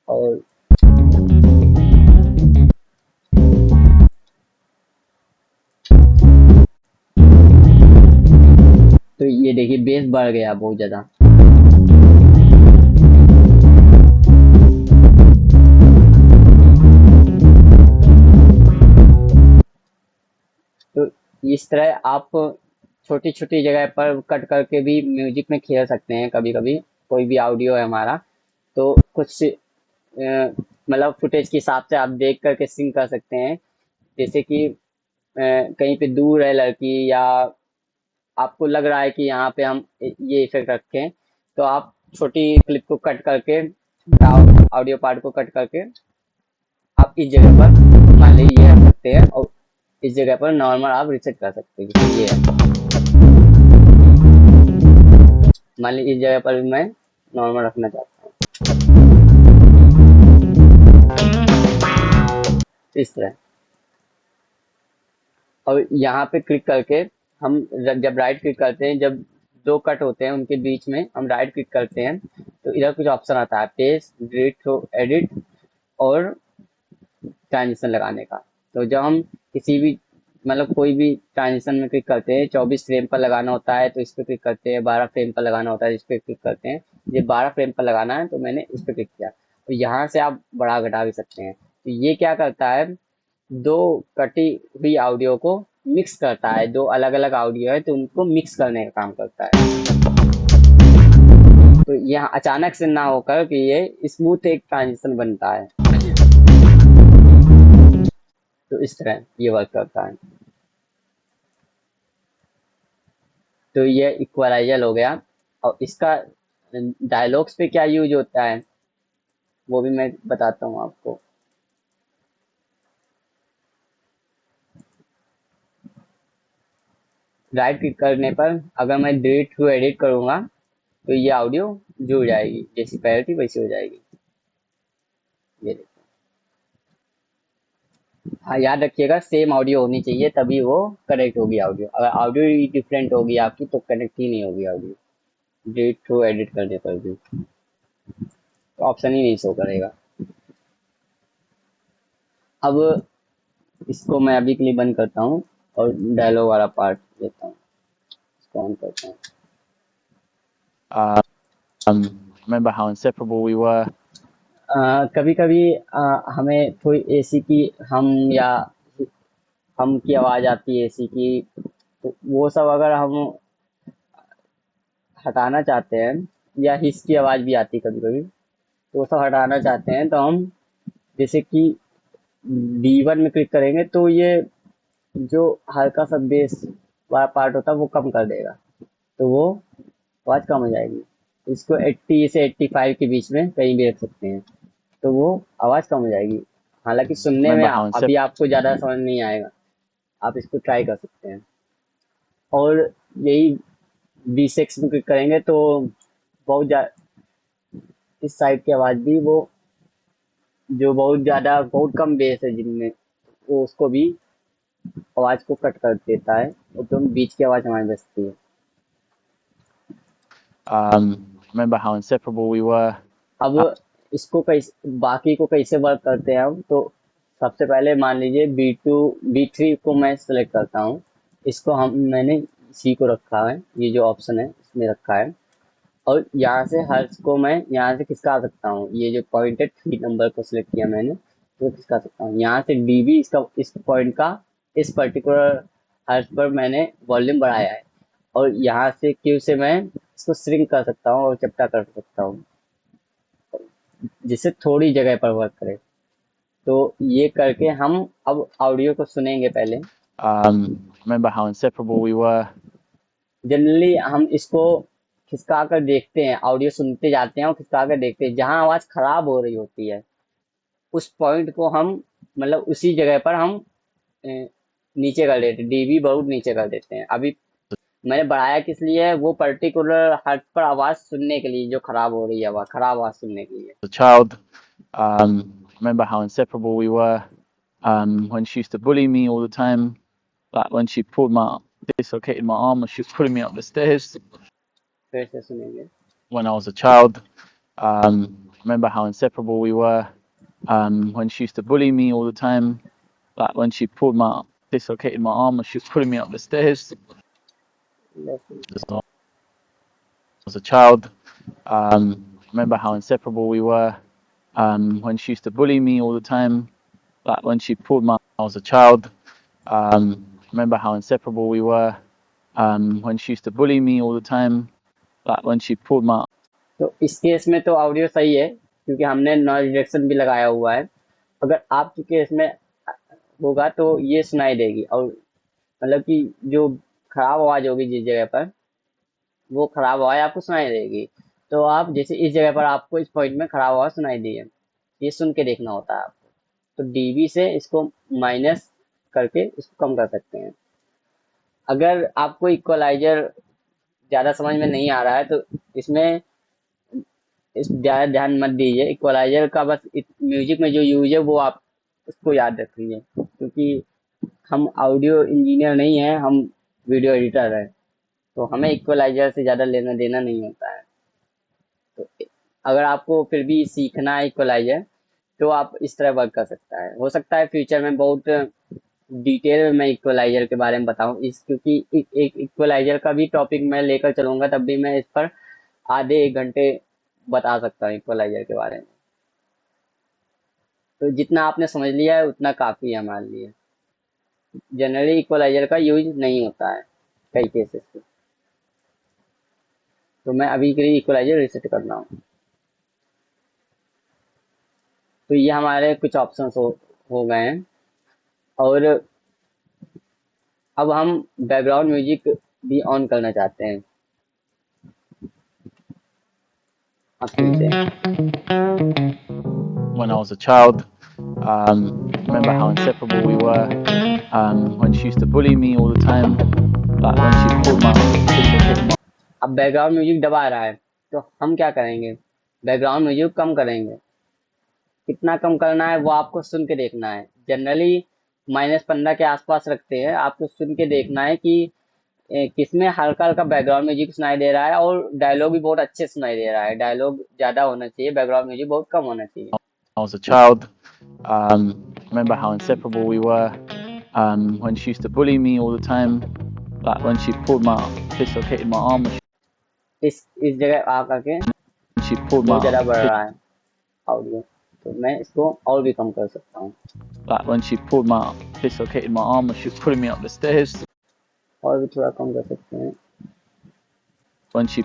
और तो ये देखिए बेस बढ़ गया बहुत ज्यादा। तो इस तरह आप छोटी छोटी जगह पर कट करके भी म्यूजिक में खेल सकते हैं। कभी कभी कोई भी ऑडियो है हमारा, तो कुछ मतलब फुटेज के हिसाब से आप देख करके सिंक कर सकते हैं। जैसे कि कहीं पे दूर है लड़की, या आपको लग रहा है कि यहाँ पे हम ये इफेक्ट रखें, तो आप छोटी क्लिप को कट करके, ऑडियो पार्ट को कट करके आप इस जगह पर मान लीजिए ये रख सकते हैं, और इस जगह पर नॉर्मल आप रिसेट कर सकते हैं। जैसे ये है, मान लीजिए इस जगह पर भी मैं नॉर्मल रखना चाहता हूँ, इस तरह। और यहाँ पे क्लिक करके हम जब राइट क्लिक करते हैं, जब दो कट होते हैं उनके बीच में हम राइट क्लिक करते हैं, तो इधर कुछ ऑप्शन आता है पेस्ट, डिलीट, थ्रो, एडिट और ट्रांजिशन लगाने का। तो जब हम किसी भी मतलब कोई भी ट्रांजिशन में क्लिक करते हैं, 24 फ्रेम पर लगाना होता है तो इस पर क्लिक करते हैं, 12 फ्रेम पर लगाना होता है इस पर क्लिक करते हैं। ये 12 फ्रेम पर लगाना है तो मैंने इस पर क्लिक किया। तो यहाँ से आप बढ़ा घटा भी सकते हैं। तो ये क्या करता है, दो कटी हुई ऑडियो को मिक्स करता है। दो अलग अलग ऑडियो है तो उनको मिक्स करने का काम करता है। तो यहाँ अचानक से ना होकर कि ये स्मूथ एक ट्रांजिशन बनता है। तो इस तरह ये वर्क करता है। तो ये इक्वलाइजर हो गया। और इसका डायलॉग्स पे क्या यूज होता है वो भी मैं बताता हूँ आपको। राइट क्लिक करने पर अगर मैं डिलीट थ्रू एडिट करूंगा तो ये ऑडियो जुड़ जाएगी, जैसी पहले थी वैसी हो जाएगी। ये देखो, हाँ याद रखिएगा सेम ऑडियो होनी चाहिए तभी वो कनेक्ट होगी ऑडियो। अगर ऑडियो डिफरेंट होगी आपकी तो कनेक्ट ही नहीं होगी ऑडियो, डिलीट थ्रू एडिट करने पर भी तो ऑप्शन ही नहीं शो करेगा। अब इसको मैं अभी के लिए बंद करता हूँ और डायलॉग वाला पार्ट लेता हूँ, इसको ऑन करता हूँ। Remember how inseparable we were? कभी कभी हमें थोड़ी एसी की या हम की आवाज आती है एसी की, तो वो सब अगर हम हटाना चाहते हैं, या हिस की आवाज भी आती है कभी कभी, तो वो सब हटाना चाहते हैं तो हम जैसे कि D1 में क्लिक करेंगे तो ये जो हल्का सा बेस वाला पार्ट होता है वो कम कर देगा, तो वो आवाज कम हो जाएगी। इसको 80 से 85 के बीच में कहीं भी रख सकते हैं तो वो आवाज कम हो जाएगी। हालांकि सुनने में Remember how अभी आपको ज्यादा समझ नहीं आएगा, आप इसको ट्राई कर सकते हैं। और यही B6 में क्लिक करेंगे तो इस साइड की आवाज भी वो जो बहुत कम बेस है जिनमें, वो उसको भी आवाज को कट कर देता है और तुम बीच की आवाज हमारी बचती है। Remember how inseparable we were? अब इसको कैसे बाकी को कैसे वर्क करते हैं हम, तो सबसे पहले मान लीजिए B3 को मैं सेलेक्ट करता हूँ। इसको मैंने सी को रखा है, ये जो ऑप्शन है इसमें रखा है। और यहाँ से हर्ट्ज को मैं यहाँ से खिसका सकता हूँ, ये जो पॉइंट है 3 नंबर को सिलेक्ट किया मैंने, तो खिसका सकता हूँ। यहाँ से डीबी इसका इस पॉइंट का इस पर्टिकुलर हर्ट्ज पर मैंने वॉल्यूम बढ़ाया है। और यहाँ से क्यू से मैं इसको श्रिंक कर सकता हूँ और चपटा कर सकता हूँ, जिससे थोड़ी जगह पर वर्क करे। तो ये करके हम अब ऑडियो को सुनेंगे पहले। Remember how inseparable we were? Generally हम इसको खिसका कर देखते हैं, ऑडियो सुनते जाते हैं और खिसका कर देखते हैं। जहाँ आवाज खराब हो रही होती है उस पॉइंट को हम मतलब उसी जगह पर हम नीचे कर देते हैं, डीबी बहुत नीचे कर देते हैं। अभी मैंने बढ़ाया किस लिए, वो पर्टिकुलर हर्ट पर आवाज सुनने के लिए, जो खराब हो रही है आवाज, खराब आवाज सुनने के लिए। As a child, remember how inseparable we were? When she used to bully me all the time, like when she dislocated my arm and she was pulling me up the stairs फिर से सुनेंगे। when I was a child. Remember how inseparable we were? When she used to bully me all the time, like when she dislocated my arm and she was pulling me up the stairs as a child. Remember how inseparable we were? When she used to bully me all the time, like when she I was a child. Remember how inseparable we were? When she used to bully me all the time, like when she तो इस case में तो audio सही है क्योंकि हमने noise reduction भी लगाया हुआ है। अगर आपके केस में होगा तो ये सुनाई देगी, और मतलब कि जो खराब आवाज होगी जिस जगह पर, वो खराब आवाज आपको सुनाई देगी। तो आप जैसे इस जगह पर आपको इस पॉइंट में खराब आवाज सुनाई दी है, ये सुन के देखना होता है आपको। तो डीबी से इसको माइनस करके इसको कम कर सकते हैं। अगर आपको इक्वलाइजर ज़्यादा समझ में नहीं आ रहा है तो इसमें इस ज़्यादा ध्यान मत दीजिए। इक्वलाइजर का बस म्यूजिक में जो यूज है वो आप उसको याद रखिए, क्योंकि हम ऑडियो इंजीनियर नहीं हैं, हम वीडियो एडिटर हैं, तो हमें इक्वलाइजर से ज़्यादा लेना देना नहीं होता है। तो अगर आपको फिर भी सीखना है इक्वलाइजर, तो आप इस तरह वर्क कर सकता है। हो सकता है फ्यूचर में बहुत डिटेल में मैं इक्वलाइजर के बारे में बताऊं, इस क्योंकि एक इक्वलाइजर का भी टॉपिक मैं लेकर चलूंगा, तब भी मैं इस पर आधे 1 घंटे बता सकता हूँ इक्वलाइजर के बारे में। तो जितना आपने समझ लिया है उतना काफ़ी है हमारे लिए। जनरली इक्वलाइजर का यूज नहीं होता है कई केसेस में। तो मैं अभी के लिए इक्वलाइजर रिसेट कर रहा हूँ। तो ये हमारे कुछ ऑप्शंस हो गए हैं। और अब हम बैकग्राउंड म्यूजिक भी ऑन करना चाहते हैं। आप सुनते हैं। when I was a child. Remember how inseparable we were? When she used to bully me all the time, like when she dislocated my अब बैकग्राउंड म्यूजिक दबा रहा है, तो हम क्या करेंगे, बैकग्राउंड म्यूजिक कम करेंगे। कितना कम करना है वो आपको सुन के देखना है। जनरली -15 के आसपास रखते हैं। आपको सुन के देखना है कि किसमें हल्का हल्का बैकग्राउंड म्यूजिक सुनाई दे रहा है और डायलॉग भी बहुत अच्छे सुनाई दे रहा है। डायलॉग ज़्यादा होना चाहिए, बैकग्राउंड म्यूजिक बहुत कम होना चाहिए। I was a child. Remember how inseparable we were? When she used to bully me all the time, like when she dislocated my arm and इस जगह आ करके she pulled बहुत my ज़्यादा बढ़ रहा है ऑडियो, तो मैं इसको और भी कम कर सकता हूँ। like when she dislocated my arm and she was pulling me up the stairs. और भी थोड़ा कम कर सकते हैं। When she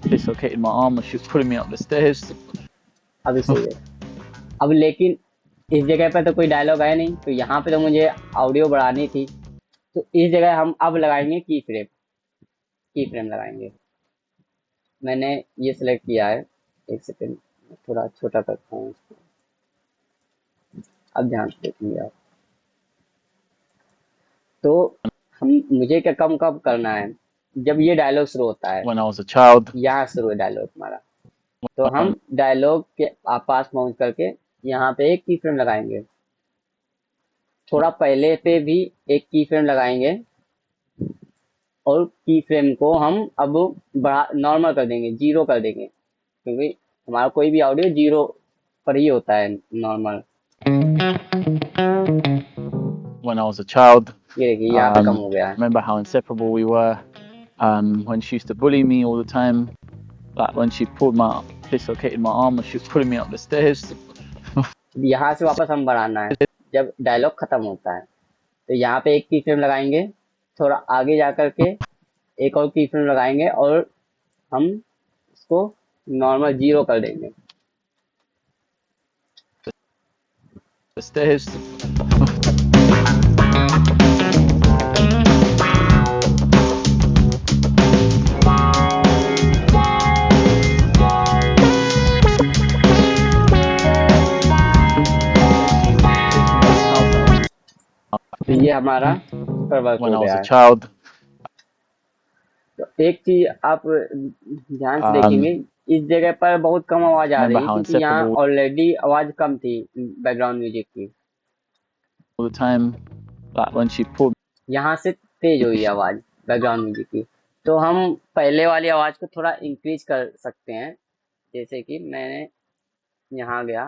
dislocated my arm and she was pulling me up the stairs. अभी सही है। अब लेकिन इस जगह पे तो कोई डायलॉग है नहीं, तो यहाँ पे तो मुझे ऑडियो बढ़ानी थी। तो इस जगह हम अब लगाएंगे की फ्रेम लगाएंगे। मैंने ये सिलेक्ट किया है। एक सेकेंड, थोड़ा छोटा करता हूँ इसको। अब ध्यान से देखेंगे आप। तो मुझे क्या कम कब करना है, जब ये डायलॉग शुरू होता है। When I was a child. यहाँ शुरू है डायलॉग हमारा, तो हम डायलॉग के पास पहुंच करके यहाँ पे एक की फ्रेम लगाएंगे। थोड़ा पहले पे भी एक की फ्रेम लगाएंगे और की फ्रेम को हम अब बढ़ा नॉर्मल कर देंगे, जीरो कर देंगे, क्योंकि हमारा कोई भी ऑडियो जीरो पर ही होता है normal. when I was a child. ये देखिए यहाँ पे कम हो I गया है। remember how inseparable we were. When she used to bully me all the time, like when she dislocated my arm when she was pulling me up the stairs. यहाँ से वापस हम बढ़ाना है जब डायलॉग खत्म होता है, तो यहाँ पे एक की फ्रेम लगाएंगे, थोड़ा आगे जा करके एक और की फ्रेम लगाएंगे और हम इसको नॉर्मल जीरो कर देंगे। The stairs. तो ये हमारा वर्क When हो I was गया a है। child. तो एक चीज आप ध्यान से देखेंगे, इस जगह पर बहुत कम आवाज आ रही Remember है how क्योंकि यहाँ inseparable ऑलरेडी आवाज कम थी बैकग्राउंड म्यूजिक की, all the time, like when she pulled. यहाँ से तेज हुई आवाज बैकग्राउंड म्यूजिक की। तो हम पहले वाली आवाज को थोड़ा इंक्रीज कर सकते हैं, जैसे कि मैंने यहाँ गया,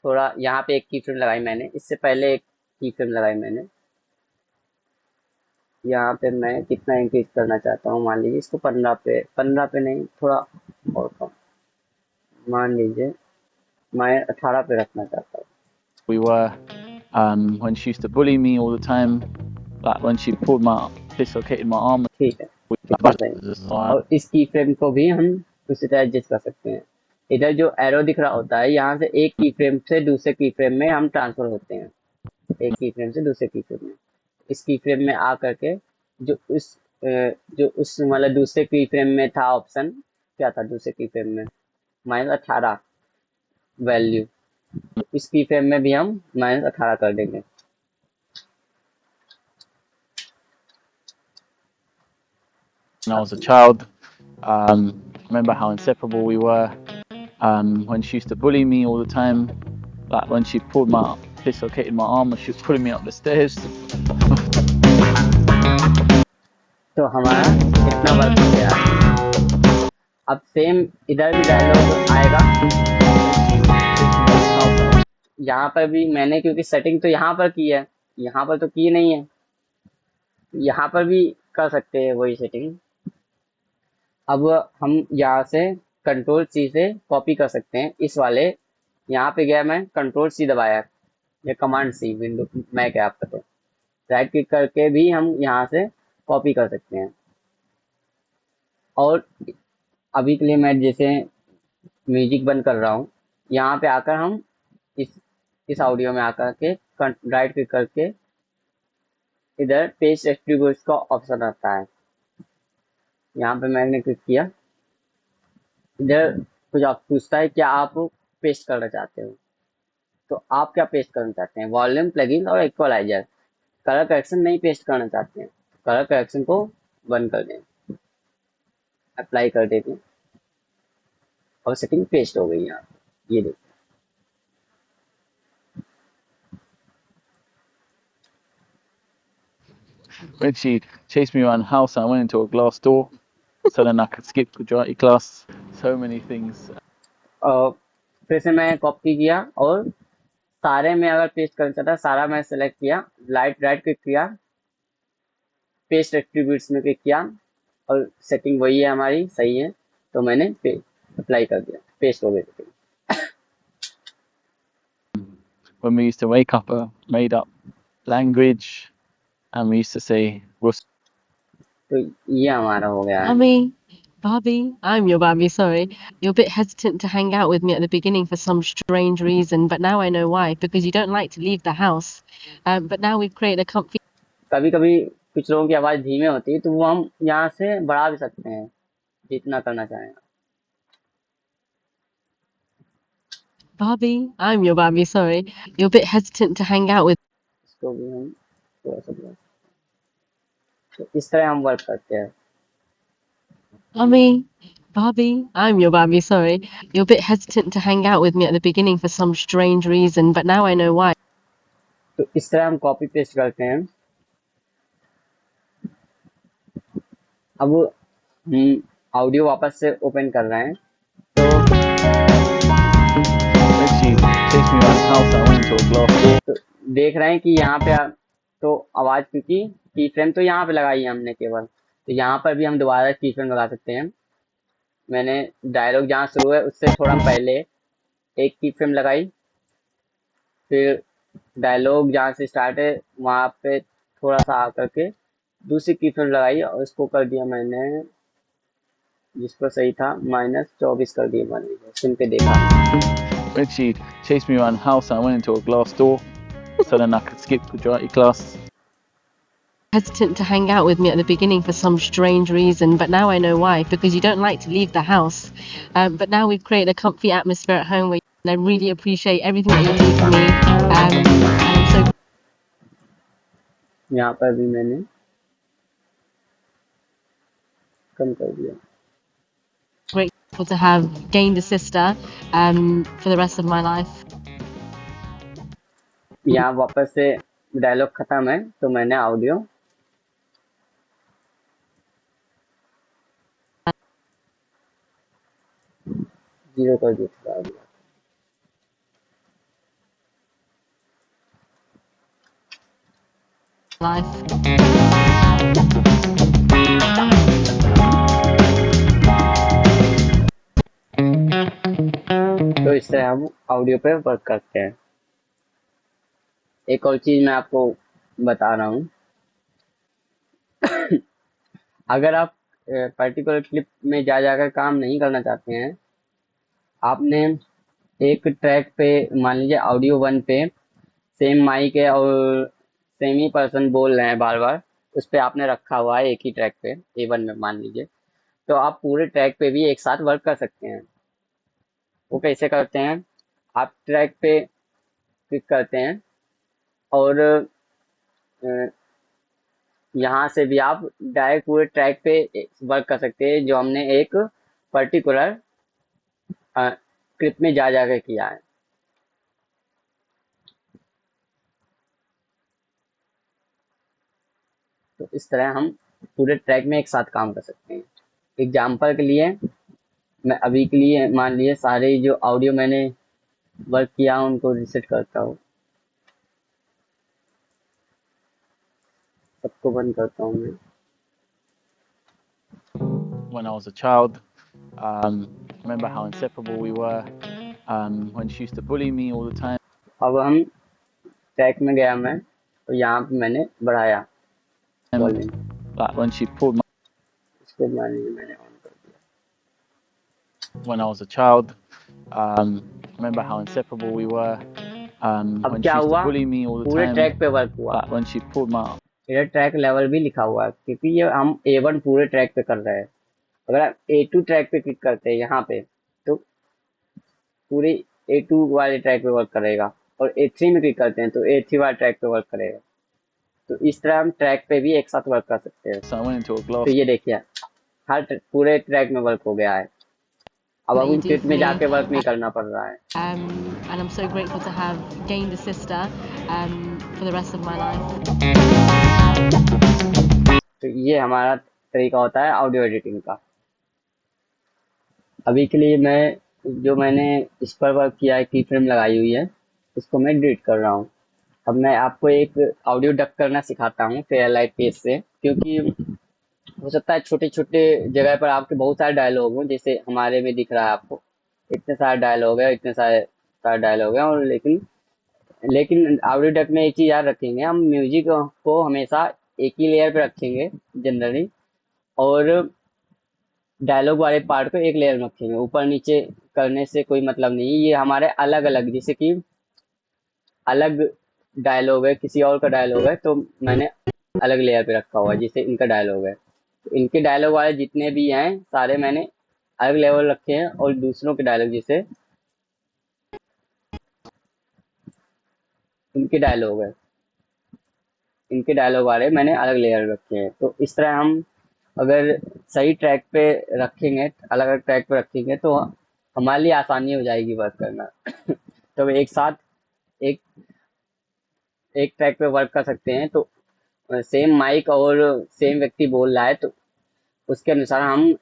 थोड़ा यहाँ पे एक की फ्रेम लगाई मैंने, इससे पहले एक की फ्रेम लगाई मैंने, यहाँ पे मैं कितना इंक्रीज करना चाहता हूँ, मान लीजिए इसको 15 पे नहीं, थोड़ा और कम, मान लीजिए मैं 18 पे रखना चाहता हूँ। We were when she used to bully me all the time, like when she dislocated my arm. ठीक है, इतना सही। और इस की फ्रेम को भी हम उसी तरह एडजस्ट कर सकते हैं। इधर जो एरो दिख रहा होता है, यहाँ से एक की फ्रेम से दूसरे की फ्रेम में हम ट्रांसफर होते हैं, एक की फ्रेम से दूसरे की फ्रेम में। इस की फ्रेम में आ करके जो उस मतलब दूसरे की फ्रेम में था ऑप्शन, क्या था दूसरे की फ्रेम में, -18 वैल्यू, तो इस की फ्रेम में भी हम -18 कर देंगे। When I was a child, remember how inseparable we were. When she used to bully me all the time, like when she dislocated my arm when she was pulling me up the stairs. तो हमारा इतना work हो गया। अब same इधर भी dialogue आएगा, यहाँ पर भी मैंने क्योंकि सेटिंग तो यहाँ पर की है, यहाँ पर तो की नहीं है, यहाँ पर भी कर सकते हैं वही सेटिंग। अब हम यहाँ से कंट्रोल सी से कॉपी कर सकते हैं इस वाले, यहाँ पे गया मैं कंट्रोल सी दबाया या कमांड सी, विंडो मैक है आपका, तो राइट क्लिक करके भी हम यहाँ से कॉपी कर सकते हैं। और अभी के लिए मैं जैसे म्यूजिक बंद कर रहा हूँ, यहाँ पे आकर हम इस ऑडियो में आकर के राइट क्लिक करके इधर पेस्ट एट्रीब्यूट्स का ऑप्शन आता है, यहाँ पे मैंने क्लिक किया, इधर कुछ आप पूछता है क्या आप पेस्ट करना चाहते हो, तो आप क्या पेस्ट करना चाहते हैं, वॉल्यूम, प्लगइन और इक्वलाइजर। कलर करेक्शन नहीं पेस्ट करना चाहते हैं, कलर करेक्शन को बंद कर दें, अप्लाई कर देते हैं और सेटिंग पेस्ट हो गई यहाँ, ये देखिए। When she chased me around the house, I went into a glass door so then I could skip Gujarati class. So many things. फिर से मैं कॉपी किया और सारे में अगर पेस्ट करना चाहता, सारा मैं सेलेक्ट किया, राइट क्लिक किया, पेस्ट एट्रीब्यूट्स में क्लिक किया और सेटिंग वही है हमारी, सही है, तो मैंने अप्लाई कर दिया, पेस्ट हो गई। When we used to wake up a made up language and we used to say, तो ये हमारा हो गया है। Mummy, Barbie, I'm your Barbie, sorry. You're a bit hesitant to hang out with me at the beginning for some strange reason, but now I know why, because you don't like to leave the house. But now we've created a comfy कभी कभी कुछ लोगों की आवाज़ धीमे होती है, तो वो हम यहाँ से बढ़ा भी सकते हैं जितना करना चाहें। Barbie, I'm your Barbie, sorry. You're a bit hesitant to hang out with इसको भी हम थोड़ा सा बढ़ा, तो इस तरह हम वर्क करते हैं। Mummy, Barbie, I'm your Barbie, sorry. You're a bit hesitant to hang out with me at the beginning for some strange reason, but now I know why. तो इस तरह हम कॉपी पेस्ट करते हैं। अब हम ऑडियो वापस से ओपन कर रहे हैं, तो Then she chased me around the house. I went into a glass door. तो देख रहे हैं कि यहाँ पे तो आवाज, क्योंकि की फ्रेम तो यहाँ पे लगाई है हमने केवल, तो यहाँ पर भी हम दोबारा की फ्रेम लगा सकते हैं। मैंने डायलॉग जहाँ शुरू है उससे थोड़ा पहले एक की फ्रेम लगाई, फिर डायलॉग जहाँ से स्टार्ट है वहाँ पे थोड़ा सा आकर के दूसरी की फ्रेम लगाई और उसको कर दिया मैंने, जिस पर सही था -24 कर दिया मैंने, सुन के देखा। Then she chased me around the house. I went into a glass door, so then I could skip the karate class. Hesitant to hang out with me at the beginning for some strange reason, but now I know why, because you don't like to leave the house. But now we've created a comfy atmosphere at home and I really appreciate everything that you do for me. And I'm so यहाँ पर भी मैंने कम कर दिया। grateful to have gained a sister for the rest of my life. यहाँ वापस से dialogue खत्म है, तो मैंने ऑडियो जीरो कर दिया। Life. तो इस तरह हम ऑडियो पे वर्क करते हैं। एक और चीज मैं आपको बता रहा हूँ, अगर आप पर्टिकुलर क्लिप में जा जाकर काम नहीं करना चाहते हैं, आपने एक ट्रैक पे मान लीजिए ऑडियो 1 पे सेम माइक है और सेम ही पर्सन बोल रहे हैं बार बार, उस पे आपने रखा हुआ है एक ही ट्रैक पे A1 में मान लीजिए, तो आप पूरे ट्रैक पे भी एक साथ वर्क कर सकते हैं। वो कैसे करते हैं, आप ट्रैक पे क्लिक करते हैं और यहाँ से भी आप डायरेक्ट पूरे ट्रैक पे वर्क कर सकते हैं, जो हमने एक पर्टिकुलर क्लिप में जा जाकर किया है। तो इस तरह हम पूरे ट्रैक में एक साथ काम कर सकते हैं। एग्जाम्पल के लिए मैं अभी के लिए मान लीजिए सारे जो ऑडियो मैंने वर्क किया उनको रिसेट करता हूँ, सबको बंद करता हूँ मैं। When I was a child, remember how inseparable we were. When she used to bully me all the time. अब हम ट्रैक में गया मैं, तो यहाँ पे मैंने बढ़ाया volume, Like when she pulled my. इसको मान लीजिए मैंने ऑन कर दिया। When I was a child, remember how inseparable we were. अब When she क्या used to हुआ, bully me all the पूरे time. ट्रैक पे वर्क हुआ। Like when she pulled my. इधर ट्रैक लेवल भी लिखा हुआ है, क्योंकि ये हम A1 पूरे ट्रैक पे कर रहे हैं। अगर आप A2 ट्रैक पे क्लिक करते हैं यहाँ पे, तो पूरे A2 वाले ट्रैक पे वर्क करेगा, और A3 में क्लिक करते हैं तो A3 वाले ट्रैक पे वर्क करेगा। तो इस तरह हम ट्रैक पे भी एक साथ वर्क कर सकते हैं। So I went into a glass. तो ये देखिए पूरे ट्रैक में वर्क हो गया है। अब That you उन do क्लिप for में me. जाके वर्क नहीं करना पड़ रहा है। And I'm so grateful to have gained a sister for the rest of my life. तो ये हमारा तरीका होता है ऑडियो एडिटिंग का। अभी के लिए मैंने इस पर वर्क किया है, की फ्रेम लगाई हुई है, इसको मैं डिलीट कर रहा हूँ। अब मैं आपको एक ऑडियो डब करना सिखाता हूँ फेयरलाइट पेज से, क्योंकि हो सकता है छोटे छोटे जगह पर आपके बहुत सारे डायलॉग हों, जैसे हमारे में दिख रहा है आपको इतने सारे डायलॉग है, इतने सारे डायलॉग है, और लेकिन ऑडियो डब में एक चीज़ याद रखेंगे, हम म्यूजिक को हमेशा एक ही लेयर पे रखेंगे जनरली, और डायलॉग वाले पार्ट को एक लेयर में रखेंगे। ऊपर नीचे करने से कोई मतलब नहीं। ये हमारे अलग अलग, जैसे कि अलग डायलॉग है, किसी और का डायलॉग है, तो मैंने अलग लेयर पे रखा हुआ है, जैसे इनका डायलॉग है, तो इनके डायलॉग वाले जितने भी हैं सारे मैंने अलग लेवल रखे हैं, और दूसरों के डायलॉग जैसे इनके डायलॉग है, इनके डायलॉग वाले मैंने अलग लेयर रखे हैं। तो इस तरह हम अगर सही ट्रैक पे रखेंगे, अलग अलग ट्रैक पे रखेंगे, तो हमारे लिए आसानी हो जाएगी वर्क करना। तो एक साथ एक एक ट्रैक पे वर्क कर सकते हैं, तो सेम माइक और सेम व्यक्ति बोल रहा है तो उसके अनुसार हम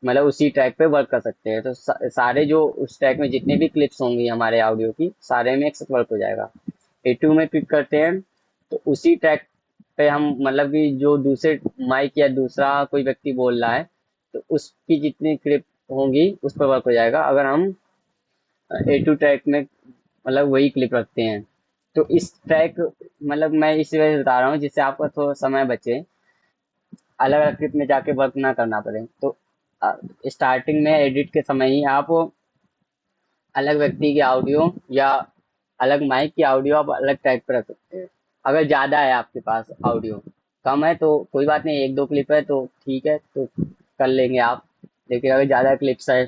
मतलब उसी ट्रैक पे वर्क कर सकते हैं। तो सारे जो उस ट्रैक में जितने भी क्लिप्स होंगी हमारे ऑडियो की, सारे में एक साथ वर्क हो जाएगा। A2 में क्लिक करते हैं तो उसी ट्रैक पे हम मतलब कि जो दूसरे माइक या दूसरा कोई व्यक्ति बोल रहा है तो उसकी जितनी क्लिप होंगी उस पर वर्क हो जाएगा। अगर हम A2 ट्रैक में मतलब वही क्लिप रखते हैं तो इस ट्रैक मतलब मैं इस वजह से बता रहा हूँ जिससे आपका थोड़ा समय बचे, अलग अलग क्लिप में जाके वर्क ना करना पड़े। तो स्टार्टिंग में एडिट के समय ही आप अलग व्यक्ति की ऑडियो या अलग माइक की ऑडियो आप अलग टाइप पर रख सकते हैं। अगर ज़्यादा है आपके पास ऑडियो, कम है तो कोई बात नहीं, एक दो क्लिप है तो ठीक है, तो कर लेंगे आप। लेकिन अगर ज़्यादा क्लिप्स है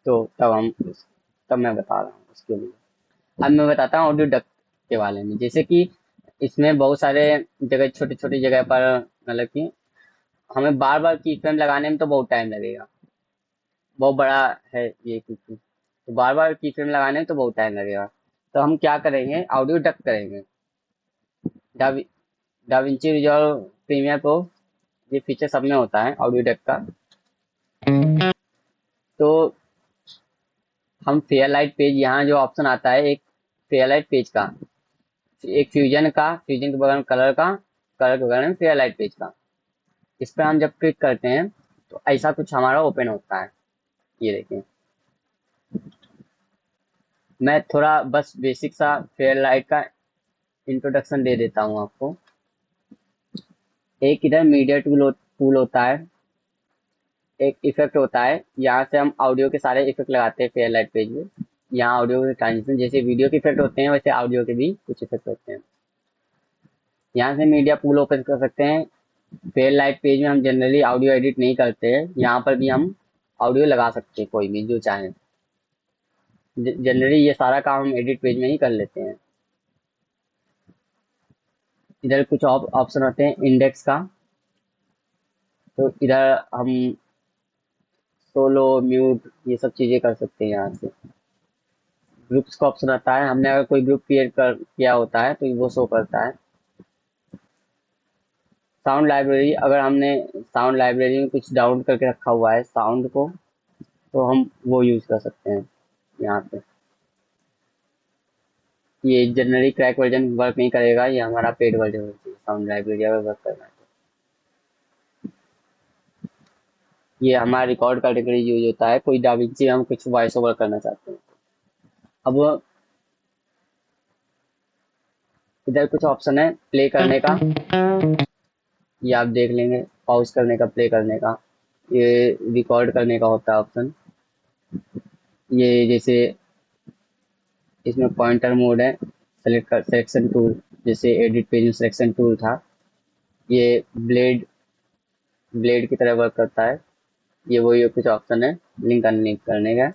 तो तब मैं बता रहा हूँ उसके लिए। अब मैं बताता हूँ ऑडियो डक के बारे में। जैसे कि इसमें बहुत सारे जगह, छोटी छोटी जगह पर मतलब कि हमें बार बार की फ्रेम लगाने में तो बहुत टाइम लगेगा, बहुत बड़ा है ये क्योंकि, तो बार बार की फ्रेम लगाने में तो बहुत टाइम लगेगा। तो हम क्या करेंगे, ऑडियो डक करेंगे। डावी डाविंची रिजॉल्व प्रीमियर प्रो, ये फीचर सब में होता है ऑडियो डक का। तो हम फेयर लाइट पेज, यहाँ जो ऑप्शन आता है एक फेयर लाइट पेज का, एक फ्यूजन के बगल में कलर के बगल में फेयर लाइट पेज का, इस पर हम जब क्लिक करते हैं तो ऐसा कुछ हमारा ओपन होता है। ये देखिए, मैं थोड़ा बस बेसिक सा फेयर लाइट का इंट्रोडक्शन दे देता हूँ आपको। एक इधर मीडिया टूल होता है, एक इफेक्ट होता है, यहाँ से हम ऑडियो के सारे इफेक्ट लगाते हैं फेयर लाइट पेज में। यहाँ ऑडियो के ट्रांजिशन जैसे वीडियो के इफेक्ट होते हैं वैसे ऑडियो के भी कुछ इफेक्ट होते हैं। यहाँ से मीडिया पूल ओपन कर सकते हैं। फेयर लाइट पेज में हम जनरली ऑडियो एडिट नहीं करते हैं, यहाँ पर भी हम ऑडियो लगा सकते हैं कोई भी जो चाहें। जनरली ये सारा काम हम एडिट पेज में ही कर लेते हैं। इधर कुछ ऑप्शन होते हैं इंडेक्स का, तो इधर हम सोलो, म्यूट, ये सब चीज़ें कर सकते हैं। यहाँ से ग्रुप्स का ऑप्शन आता है, हमने अगर कोई ग्रुप क्रिएट किया होता है तो वो शो करता है। साउंड लाइब्रेरी, अगर हमने साउंड लाइब्रेरी में कुछ डाउनलोड करके रखा हुआ है साउंड को, तो हम वो यूज़ कर सकते हैं यहाँ पे। ये जनरली क्रैक वर्जन वर्क नहीं करेगा, ये हमारा पेड वर्जन होना चाहिए साउंड लाइब्रेरी अगर वर्क करना है तो। ये हमारा रिकॉर्ड कैटेगरी यूज होता है, कोई डाविंची हम कुछ वॉइस ओवर करना चाहते हैं। अब इधर कुछ ऑप्शन है प्ले करने का, ये आप देख लेंगे, पॉज करने का, प्ले करने का, ये रिकॉर्ड करने का होता है ऑप्शन। ये जैसे इसमें पॉइंटर मोड है, सिलेक्शन टूल, जैसे एडिट पेज में सिलेक्शन टूल था, ये ब्लेड की तरह वर्क करता है। ये वही कुछ ऑप्शन है लिंक अनलिंक करने का।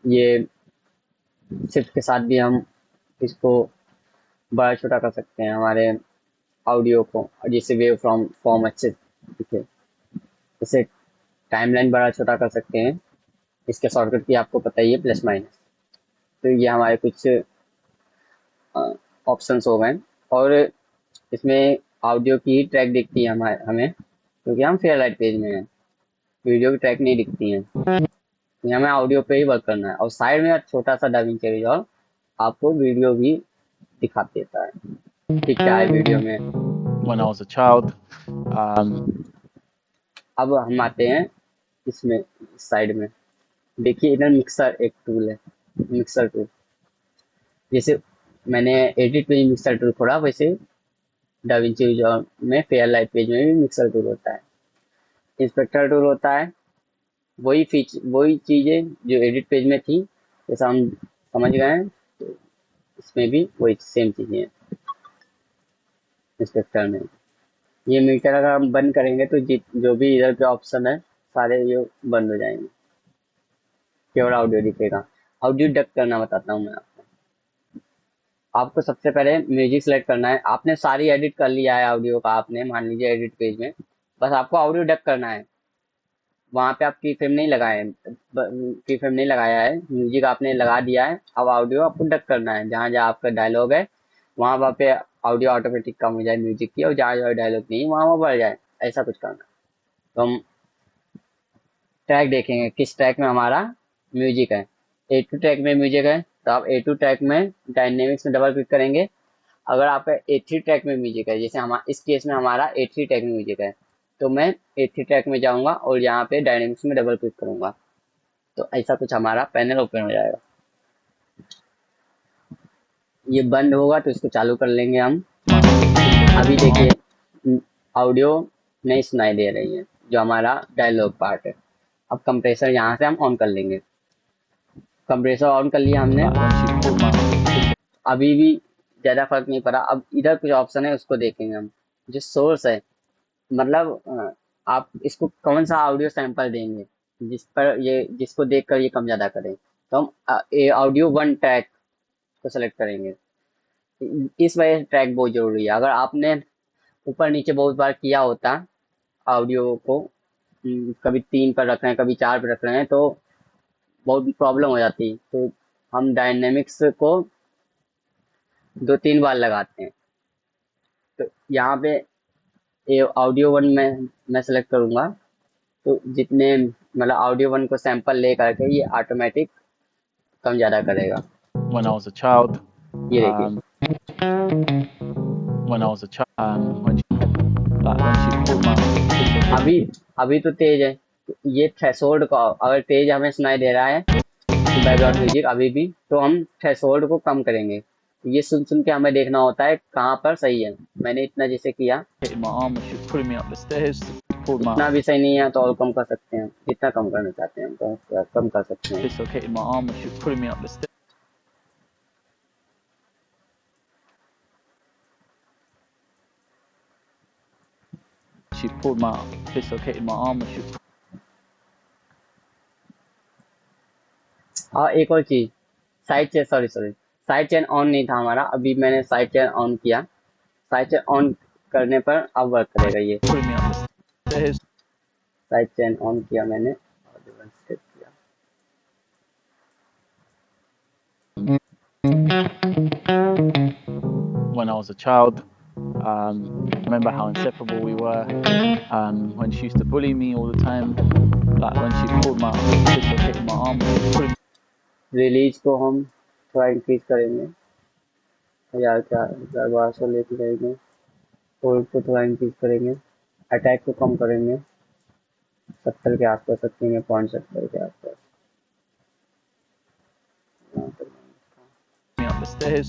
ये शिफ्ट के साथ भी हम इसको बड़ा छोटा कर सकते हैं हमारे ऑडियो को, जिससे वेव फॉर्म अच्छे दिखे। इसे टाइमलाइन बड़ा छोटा कर सकते हैं, इसके शॉर्टकट की आपको पता ही है, प्लस माइनस। तो ये हमारे कुछ ऑप्शंस हो गए। और इसमें ऑडियो की ट्रैक दिखती है हमें, क्योंकि हम फेयर लाइट पेज में हैं, वीडियो की ट्रैक नहीं दिखती है, तो हमें ऑडियो पे ही वर्क करना है। और साइड में छोटा सा डबिंग रिजॉल्व आपको वीडियो भी दिखा देता है कि क्या है वीडियो में। When I was a child, um, अब हम आते हैं इसमें साइड में, देखिए इधर मिक्सर एक टूल है, मिक्सर टूल। जैसे मैंने एडिट पेज मिक्सर टूल खोला, वैसे डाविंची रिजॉल्व में फेयर लाइट पेज में भी मिक्सर टूल होता है, इंस्पेक्टर टूल होता है। वही चीज़ें जो एडिट पेज में थी, जैसा हम समझ गए हैं, तो इसमें भी वही सेम चीज़ें हैं इंस्पेक्टर में। ये मीटर अगर हम बंद करेंगे तो जो भी इधर के ऑप्शन है सारे ये बंद हो जाएंगे, केवल ऑडियो दिखेगा। ऑडियो डक करना बताता हूँ मैं आपको। आपको सबसे पहले म्यूजिक सेलेक्ट करना है। आपने सारी एडिट कर लिया है ऑडियो का, आपने मान लीजिए एडिट पेज में, बस आपको ऑडियो डक करना है। वहां पे आप की फ्रेम नहीं लगाए हैं, की फ्रेम नहीं लगाया है, म्यूजिक आपने लगा दिया है। अब ऑडियो आपको डक करना है, जहाँ जहाँ आपका डायलॉग है वहां वहाँ पे ऑडियो ऑटोमेटिक कम हो जाए म्यूजिक की, और जहाँ जहाँ डायलॉग नहीं वहां वहाँ बढ़ जाए, ऐसा कुछ करना। तो हम ट्रैक देखेंगे किस ट्रैक में हमारा म्यूजिक है। A2 ट्रैक में म्यूजिक है तो आप A2 ट्रैक में डायनेमिक्स में डबल क्लिक करेंगे। अगर आपका A3 ट्रैक में म्यूजिक है, जैसे हम इस केस में हमारा A3 ट्रैक में म्यूजिक है, तो मैं A3 ट्रैक में जाऊंगा और यहाँ पे डायनेमिक्स में डबल क्लिक करूंगा, तो ऐसा कुछ हमारा पैनल ओपन हो जाएगा। ये बंद होगा तो इसको चालू कर लेंगे हम। अभी देखिए ऑडियो नहीं सुनाई दे रही है जो हमारा डायलॉग पार्ट है। अब कंप्रेसर यहाँ से हम ऑन कर लेंगे। कंप्रेसर ऑन कर लिया हमने। Like when she pulled my अभी भी ज्यादा फर्क नहीं पड़ा। अब इधर कुछ ऑप्शन है उसको देखेंगे हम। जो सोर्स है, मतलब आप इसको कौन सा ऑडियो सैंपल देंगे जिस पर ये, जिसको देखकर ये कम ज्यादा करें, तो हम ये ऑडियो वन ट्रैक को सेलेक्ट करेंगे। इस वजह से ट्रैक बहुत जरूरी है। अगर आपने ऊपर नीचे बहुत बार किया होता ऑडियो को, कभी 3 पर रख रहे हैं कभी 4 पर रख रहे हैं, तो बहुत प्रॉब्लम हो जाती। तो हम डायनेमिक्स को 2-3 बार लगाते हैं। तो यहाँ पे ये ऑडियो वन में मैं सेलेक्ट करूंगा, तो जितने मतलब ऑडियो वन को सैंपल ले करके ये ऑटोमेटिक कम ज़्यादा करेगा। when I was a child. ये देखिए Um, when I was a child. When she pulled my अभी अभी तो तेज है। तो ये थ्रेशोल्ड का अगर तेज हमें सुनाई दे रहा है बैकग्राउंड म्यूजिक अभी भी, तो हम थ्रेशोल्ड को कम करेंगे। ये सुन सुन के हमें देखना होता है कहाँ पर सही है। मैंने इतना जैसे किया, hit my arm when she was pulling me up the stairs. Pulled my इतना भी सही नहीं है तो और कम कर सकते हैं। जितना कम करना चाहते हैं तो कम कर सकते हैं। dislocated my arm when she was pulling me up the stairs. She pulled my dislocated my arm when she was और एक और चीज, side chain, sorry side chain on नहीं था हमारा। अभी मैंने साइड चेन ऑन किया। साइड चेन ऑन करने पर अब वर्क करेगा ये। pulling me up the stairs. Side chain on किया मैंने और रिवर्स स्टेप किया। When I was a child. Remember how inseparable we were. When she used to bully me all the time. Like when she dislocated my arm. Pulling release को हम थोड़ा increase करेंगे, 1000 1200 लेके जाएंगे। होल्ड को थोड़ा increase करेंगे। अटैक को कम करेंगे, 70 के आसपास रखेंगे, 0.70 के आसपास। me up the stairs.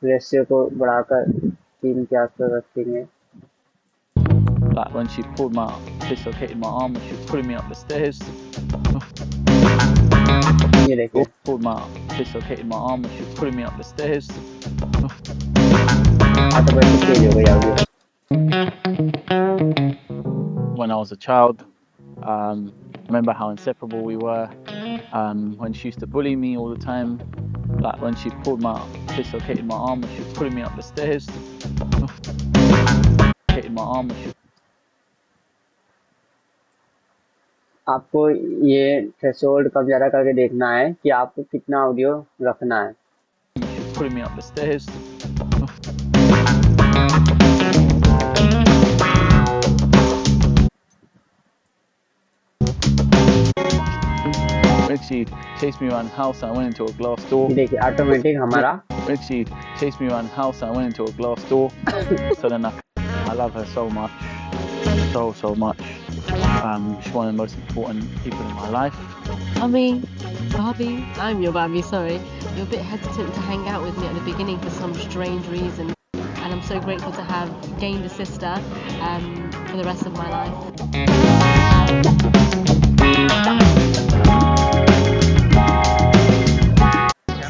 Ratio को बढ़ाकर 3 के आसपास रखेंगे। Like when she dislocated my arm when she was pulling me up the stairs. ये देखिए Dislocated my arm when she was pulling me up the stairs. Automatic तेज हो गई audio. When I was a child. Remember how inseparable we were. When she used to bully me all the time. Like when she dislocated my arm when she was pulling me up the stairs. Dislocated my arm when she आपको ये threshold कम ज़्यादा करके देखना है कि आपको कितना audio रखना है। was pulling me up the stairs. When she chased me around the house and I went into a glass door. ये देखिए ऑटोमेटिक हमारा When she chased me around the house and I went into a glass door. So then I love her so much. So much. She's one of the most important people in my life. Mummy, Barbie, I'm your Barbie, sorry. You're a bit hesitant to hang out with me at the beginning for some strange reason. And I'm so grateful to have gained a sister for the rest of my life.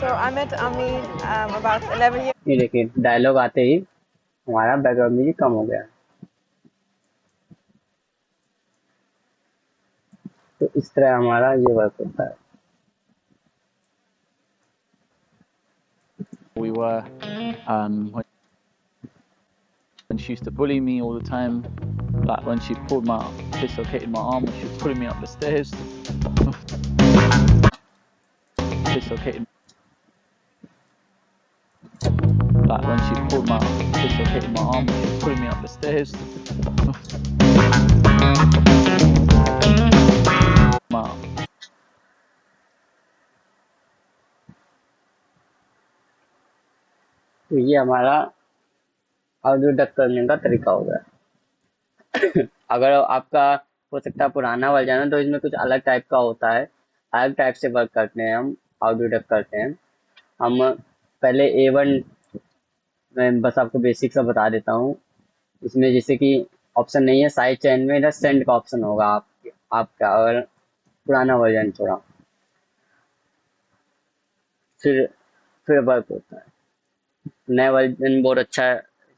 So I met Amin about 11 years. ये देखिए dialogue आते ही हमारा background music कम हो गया। तो इस तरह हमारा ये वर्क होता है। We were when she used to bully me all the time, like when she dislocated my arm when she was pulling me up the stairs. dislocated Like when she dislocated my arm when she was pulling me up the stairs. My- तो ये हमारा audio duck करने का तरीका हो गया। अगर आपका हो सकता है पुराना वर्जन है तो इसमें कुछ अलग टाइप का होता है, अलग टाइप से वर्क करते हैं हम, ऑडियो डक करते हैं हम। पहले A1 मैं बस आपको बेसिक सा बता देता हूँ। इसमें जैसे कि ऑप्शन नहीं है साइड चेन में, इधर सेंड का ऑप्शन होगा आपका अगर पुराना वर्जन थोड़ा, फिर वर्क होता है। नया वर्जन बहुत अच्छा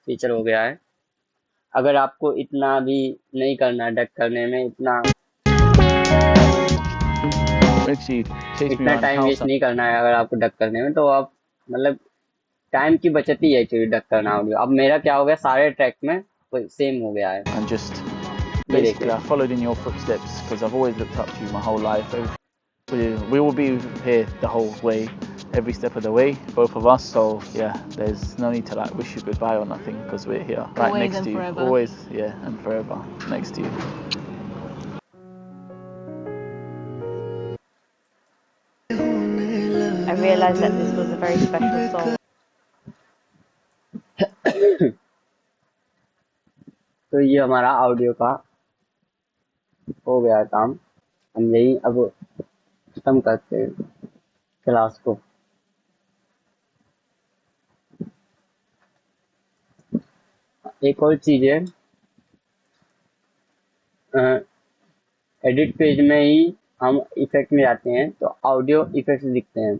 फीचर हो गया है। अगर आपको इतना भी नहीं करना डक करने में, इतना टाइम वेस्ट नहीं करना है अगर आपको डक करने में, तो आप मतलब टाइम की बचत ही है एक्चुअली डक करना ऑडियो। अब मेरा क्या हो गया, सारे ट्रैक में सेम हो गया है। And just basically I followed in your footsteps because I've always looked up to you my whole life. We will be here the whole way, every step of the way, both of us. So yeah, there's no need to like wish you goodbye or nothing because we're here right Always next and to you. forever. Always, yeah, and forever next to you. I realized that this was a very special song. तो ये हमारा audio का हो गया काम। हम यही अब खत्म करते हैं क्लास को। एक और चीज है, एडिट पेज में ही हम इफेक्ट में जाते हैं तो ऑडियो इफेक्ट्स दिखते हैं,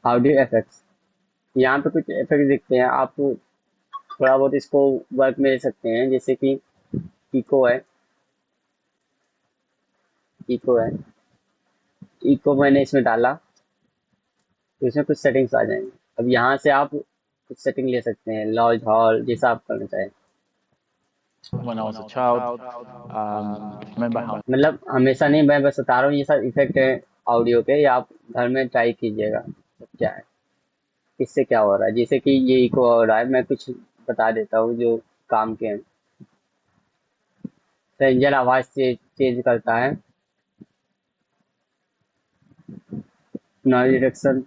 ऑडियो इफेक्ट्स। यहाँ पे कुछ इफेक्ट दिखते हैं, आप थोड़ा बहुत इसको वर्क में ले सकते हैं। जैसे कि इको है, इको मैंने इसमें डाला तो इसमें कुछ सेटिंग्स आ जाएंगे। अब यहाँ से आप कुछ सेटिंग ले सकते हैं, लॉज हॉल जैसा आप करना चाहें। When I was a child, remember how मतलब हमेशा नहीं, मैं बस बता रहा हूँ ये सब इफेक्ट है ऑडियो के, या आप घर में ट्राई कीजिएगा तो क्या है, इससे क्या हो रहा है। जैसे कि ये इको हो रहा है, मैं कुछ बता देता हूँ जो काम के हैं। रेंजर आवाज से चेंज करता है, नॉइज रिडक्शन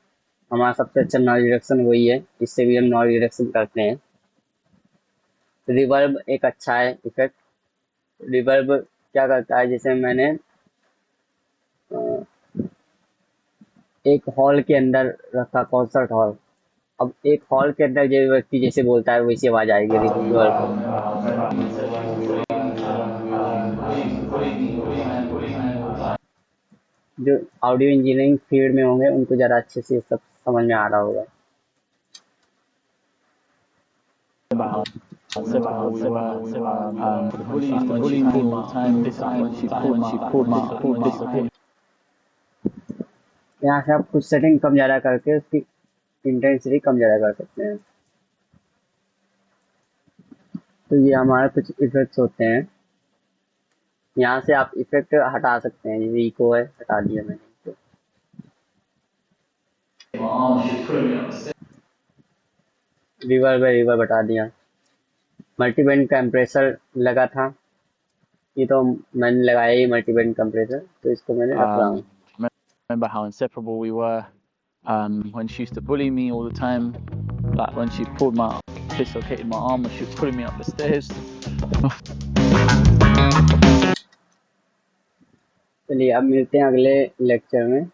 हमारा सबसे अच्छा नॉइज रिडक्शन वही है, इससे भी हम नॉइज रिडक्शन करते हैं। रिवर्ब एक अच्छा है इफेक्ट। रिवर्ब क्या करता है, जैसे मैंने एक हॉल के अंदर रखा, कॉन्सर्ट हॉल। अब एक हॉल के अंदर जो व्यक्ति जैसे बोलता है वैसी आवाज आएगी रिवर्ब। जो ऑडियो इंजीनियरिंग फील्ड में होंगे उनको ज़्यादा अच्छे से सब समझ में आ रहा होगा। यहाँ से आप कुछ सेटिंग कम ज़्यादा करके उसकी इंटेंसिटी कम ज़्यादा कर सकते हैं। तो ये हमारे कुछ इफेक्ट्स होते हैं, यहाँ से आप इफेक्ट हटा सकते हैं। जैसे इको है, हटा दिया मैंने इको। रिवर्ब हटा दिया। मल्टीबैंड कंप्रेसर लगा था, ये तो मैंने लगाया ही मल्टीबैंड कंप्रेसर, तो इसको मैंने रख रहा हूँ। Remember how inseparable we were when she used to bully me all the time, like when she dislocated my arm when she was pulling me up the stairs. चलिए अब मिलते हैं अगले लेक्चर में।